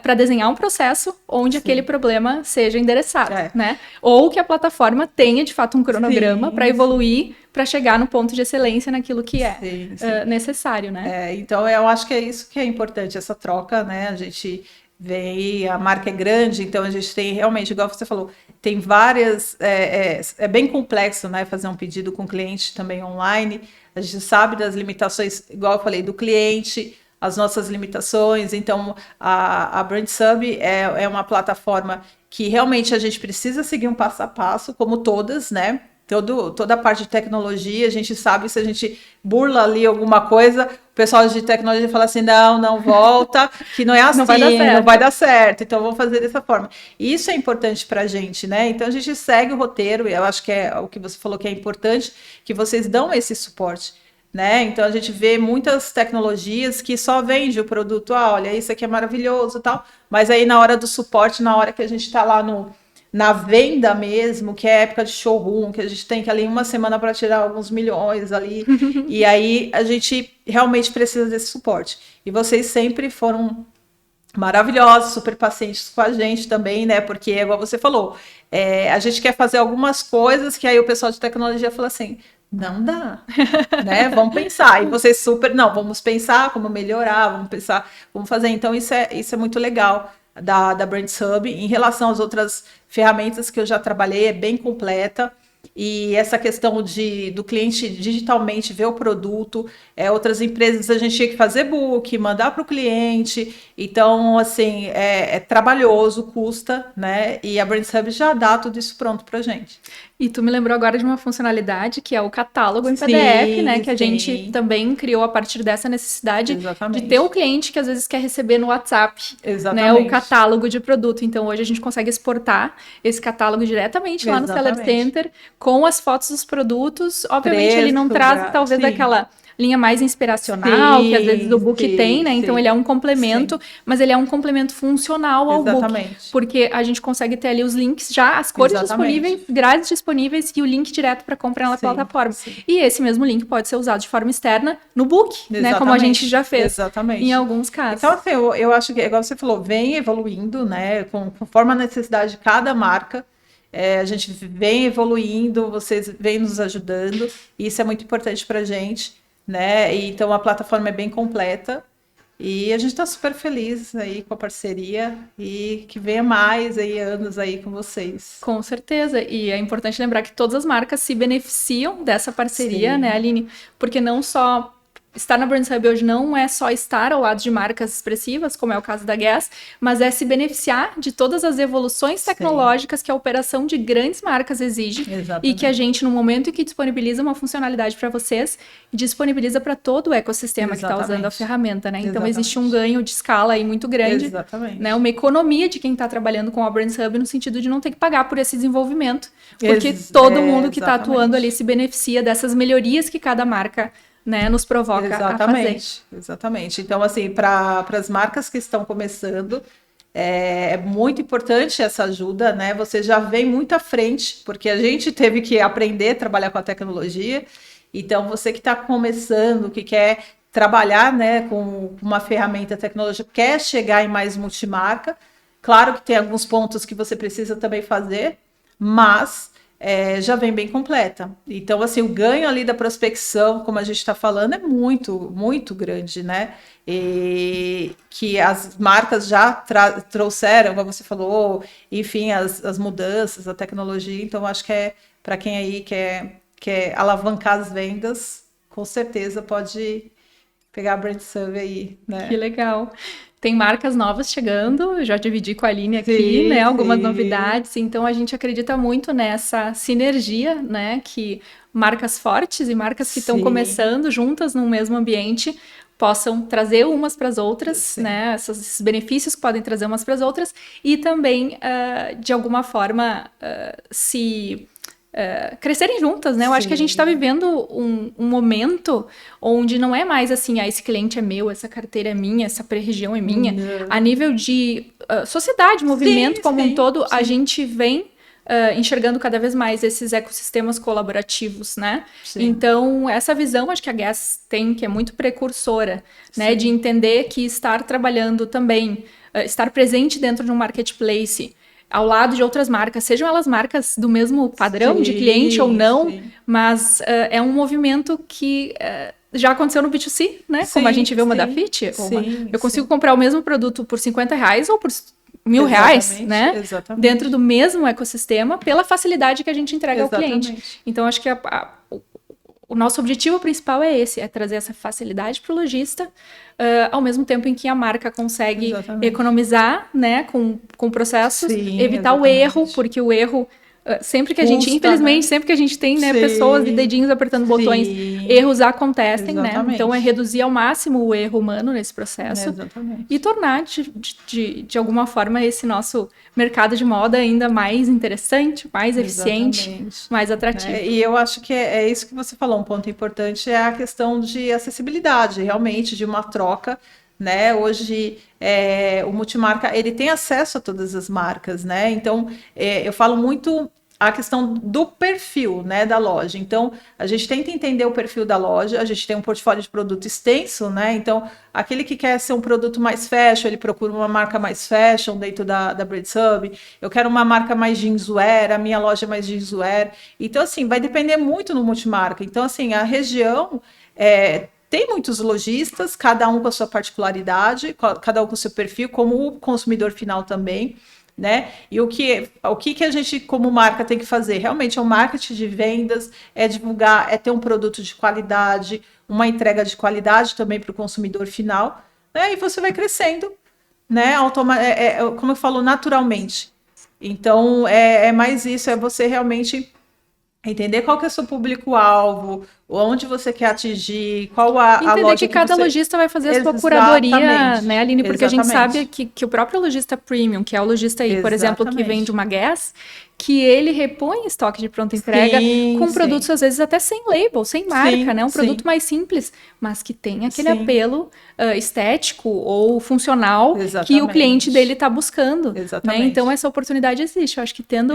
para desenhar um processo onde aquele problema seja endereçado,
É.
né? Ou que a plataforma tenha, de fato, um cronograma para evoluir, para chegar no ponto de excelência naquilo que é necessário, né?
Então, eu acho que é isso que é importante, essa troca, né? A gente vem, a marca é grande, então a gente tem realmente, igual você falou, tem várias, é bem complexo, né? Fazer um pedido com o cliente também online, a gente sabe das limitações, igual eu falei, do cliente, as nossas limitações. Então, a BrandSub é uma plataforma que realmente a gente precisa seguir um passo a passo, como todas, né? Toda a parte de tecnologia, a gente sabe, se a gente burla ali alguma coisa, o pessoal de tecnologia fala assim, não volta, que não é assim, não vai dar certo, então vamos fazer dessa forma. E isso é importante para a gente, né? Então a gente segue o roteiro, e eu acho que é o que você falou que é importante, que vocês dão esse suporte. Né? Então a gente vê muitas tecnologias que só vende o produto, olha, isso aqui é maravilhoso, tal, mas aí na hora do suporte, na hora que a gente está lá na venda mesmo, que é época de showroom, que a gente tem que ali uma semana para tirar alguns milhões ali, e aí a gente realmente precisa desse suporte. E vocês sempre foram maravilhosos, super pacientes com a gente também, né? Porque, igual você falou, a gente quer fazer algumas coisas que aí o pessoal de tecnologia fala assim, não dá, né? Vamos pensar. E vocês não, vamos pensar como melhorar, vamos pensar como fazer. Então, isso é muito legal da BrandSub. Em relação às outras ferramentas que eu já trabalhei, é bem completa. E essa questão do cliente digitalmente ver o produto, outras empresas a gente tinha que fazer book, mandar para o cliente. Então, assim, é trabalhoso, custa, né? E a BrandSub já dá tudo isso pronto para a gente.
E tu me lembrou agora de uma funcionalidade que é o catálogo em PDF, né? Que a gente também criou a partir dessa necessidade de ter o cliente que às vezes quer receber no WhatsApp, né? O catálogo de produto. Então hoje a gente consegue exportar esse catálogo diretamente lá no Seller Center com as fotos dos produtos. Obviamente ele não traz talvez aquela linha mais inspiracional, que às vezes o book tem, né? Então ele é um complemento, mas ele é um complemento funcional ao book. Porque a gente consegue ter ali os links já, as cores disponíveis, grades disponíveis e o link direto para compra na plataforma. E esse mesmo link pode ser usado de forma externa no book, né? Como a gente já fez em alguns casos.
Então, assim, eu acho que, igual você falou, vem evoluindo, né? Conforme a necessidade de cada marca. A gente vem evoluindo, vocês vêm nos ajudando, e isso é muito importante para a gente. Né? E, então a plataforma é bem completa e a gente está super feliz aí com a parceria e que venha mais aí anos aí com vocês.
Com certeza, e é importante lembrar que todas as marcas se beneficiam dessa parceria, né, Aline? Porque não só estar na BrandSub hoje não é só estar ao lado de marcas expressivas, como é o caso da Guess, mas é se beneficiar de todas as evoluções tecnológicas que a operação de grandes marcas exige. E que a gente, no momento em que disponibiliza uma funcionalidade para vocês, disponibiliza para todo o ecossistema que está usando a ferramenta, né? Então existe um ganho de escala aí muito grande, né? Uma economia de quem está trabalhando com a BrandSub no sentido de não ter que pagar por esse desenvolvimento, porque todo mundo que está atuando ali se beneficia dessas melhorias que cada marca, né, nos provoca a fazer.
Exatamente. Então, assim, para as marcas que estão começando, é muito importante essa ajuda, né? Você já vem muito à frente, porque a gente teve que aprender a trabalhar com a tecnologia. Então, você que está começando, que quer trabalhar, né, com uma ferramenta tecnológica, quer chegar em mais multimarca, claro que tem alguns pontos que você precisa também fazer, mas já vem bem completa. Então, assim, o ganho ali da prospecção, como a gente está falando, é muito, muito grande, né? E que as marcas já trouxeram, como você falou, enfim, as mudanças, a tecnologia. Então, acho que para quem aí quer alavancar as vendas, com certeza pode pegar a BrandSub aí, né?
Que legal. Tem marcas novas chegando, eu já dividi com a Aline aqui, né, algumas novidades, então a gente acredita muito nessa sinergia, né, que marcas fortes e marcas que estão começando juntas num mesmo ambiente possam trazer umas para as outras, né, esses benefícios que podem trazer umas para as outras e também, de alguma forma, crescerem juntas, né? Eu acho que a gente está vivendo um momento onde não é mais assim, esse cliente é meu, essa carteira é minha, essa região é minha. A nível de sociedade, movimento como um todo, a gente vem enxergando cada vez mais esses ecossistemas colaborativos, né?
Sim.
Então, essa visão, acho que a Guess tem, que é muito precursora, né? De entender que estar trabalhando também, estar presente dentro de um marketplace, ao lado de outras marcas, sejam elas marcas do mesmo padrão de cliente ou não, mas é um movimento que já aconteceu no B2C, né? Como a gente vê uma da Fit. Eu consigo comprar o mesmo produto por R$50 ou por R$1.000, né?
Exatamente.
Dentro do mesmo ecossistema, pela facilidade que a gente entrega ao cliente. Então, acho que o nosso objetivo principal é esse, é trazer essa facilidade para o lojista, ao mesmo tempo em que a marca consegue economizar, né, com processos, evitar o erro, porque o erro, sempre que a gente, infelizmente, sempre que a gente tem, né, pessoas e dedinhos apertando botões, erros acontecem, né? Então, é reduzir ao máximo o erro humano nesse processo e tornar, de alguma forma, esse nosso mercado de moda ainda mais interessante, mais eficiente, mais atrativo.
E eu acho que é isso que você falou, um ponto importante é a questão de acessibilidade, realmente, de uma troca, né? Hoje o multimarca ele tem acesso a todas as marcas, né? Então eu falo muito a questão do perfil, né, da loja. Então a gente tenta entender o perfil da loja, a gente tem um portfólio de produto extenso, né? Então aquele que quer ser um produto mais fashion, ele procura uma marca mais fashion dentro da Brands Hub. Eu quero uma marca mais jeanswear, a minha loja é mais jeanswear. Então assim, vai depender muito no multimarca. Então assim, a região tem muitos lojistas, cada um com a sua particularidade, cada um com o seu perfil, como o consumidor final também, né? E o que a gente, como marca, tem que fazer? Realmente é um marketing de vendas, é divulgar, é ter um produto de qualidade, uma entrega de qualidade também para o consumidor final, né? E você vai crescendo, né? Como eu falo, naturalmente. Então, é mais isso, é você realmente entender qual que é o seu público-alvo, onde você quer atingir, qual a
entender
loja
que cada lojista vai fazer a sua curadoria, né, Aline? Porque a gente sabe que o próprio lojista premium, que é o lojista aí, por exemplo, que vende uma Guess, que ele repõe estoque de pronta entrega com produtos, às vezes, até sem label, sem marca, né? Um produto mais simples, mas que tem aquele apelo estético ou funcional que o cliente dele está buscando. Né? Então, essa oportunidade existe. Eu acho que tendo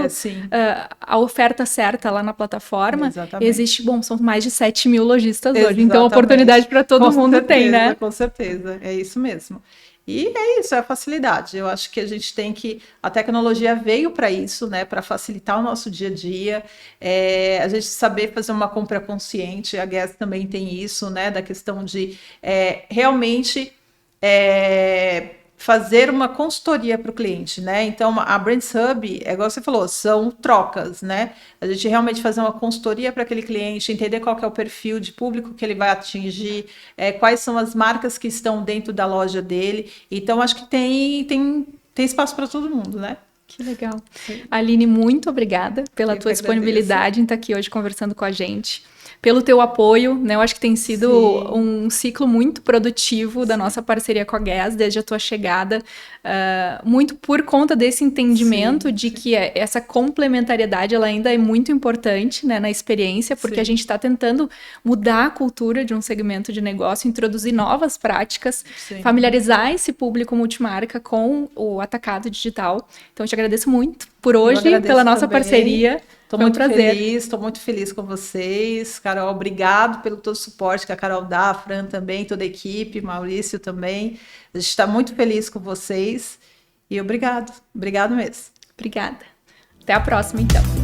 a oferta certa lá na plataforma, existe, são mais de 7 mil lojistas hoje. Então, oportunidade para todo mundo tem, né?
Com certeza, é isso mesmo. E é isso, é a facilidade. Eu acho que a gente tem que... A tecnologia veio para isso, né? Para facilitar o nosso dia a dia. A gente saber fazer uma compra consciente. A Guess também tem isso, né? Da questão de realmente fazer uma consultoria para o cliente, né? Então, a Brands Hub, é igual você falou, são trocas, né? A gente realmente fazer uma consultoria para aquele cliente, entender qual que é o perfil de público que ele vai atingir, quais são as marcas que estão dentro da loja dele. Então, acho que tem espaço para todo mundo, né?
Que legal. Sim. Aline, muito obrigada pela tua disponibilidade em estar aqui hoje conversando com a gente. Pelo teu apoio, né? Eu acho que tem sido um ciclo muito produtivo da nossa parceria com a Guess, desde a tua chegada, muito por conta desse entendimento de que essa complementariedade ela ainda é muito importante, né, na experiência, porque a gente está tentando mudar a cultura de um segmento de negócio, introduzir novas práticas, familiarizar esse público multimarca com o atacado digital. Então, eu te agradeço muito por hoje, pela nossa parceria.
Estou muito feliz com vocês. Carol, obrigado pelo todo o suporte que a Carol dá, a Fran também, toda a equipe, Maurício também. A gente está muito feliz com vocês e obrigado mesmo.
Obrigada. Até a próxima, então.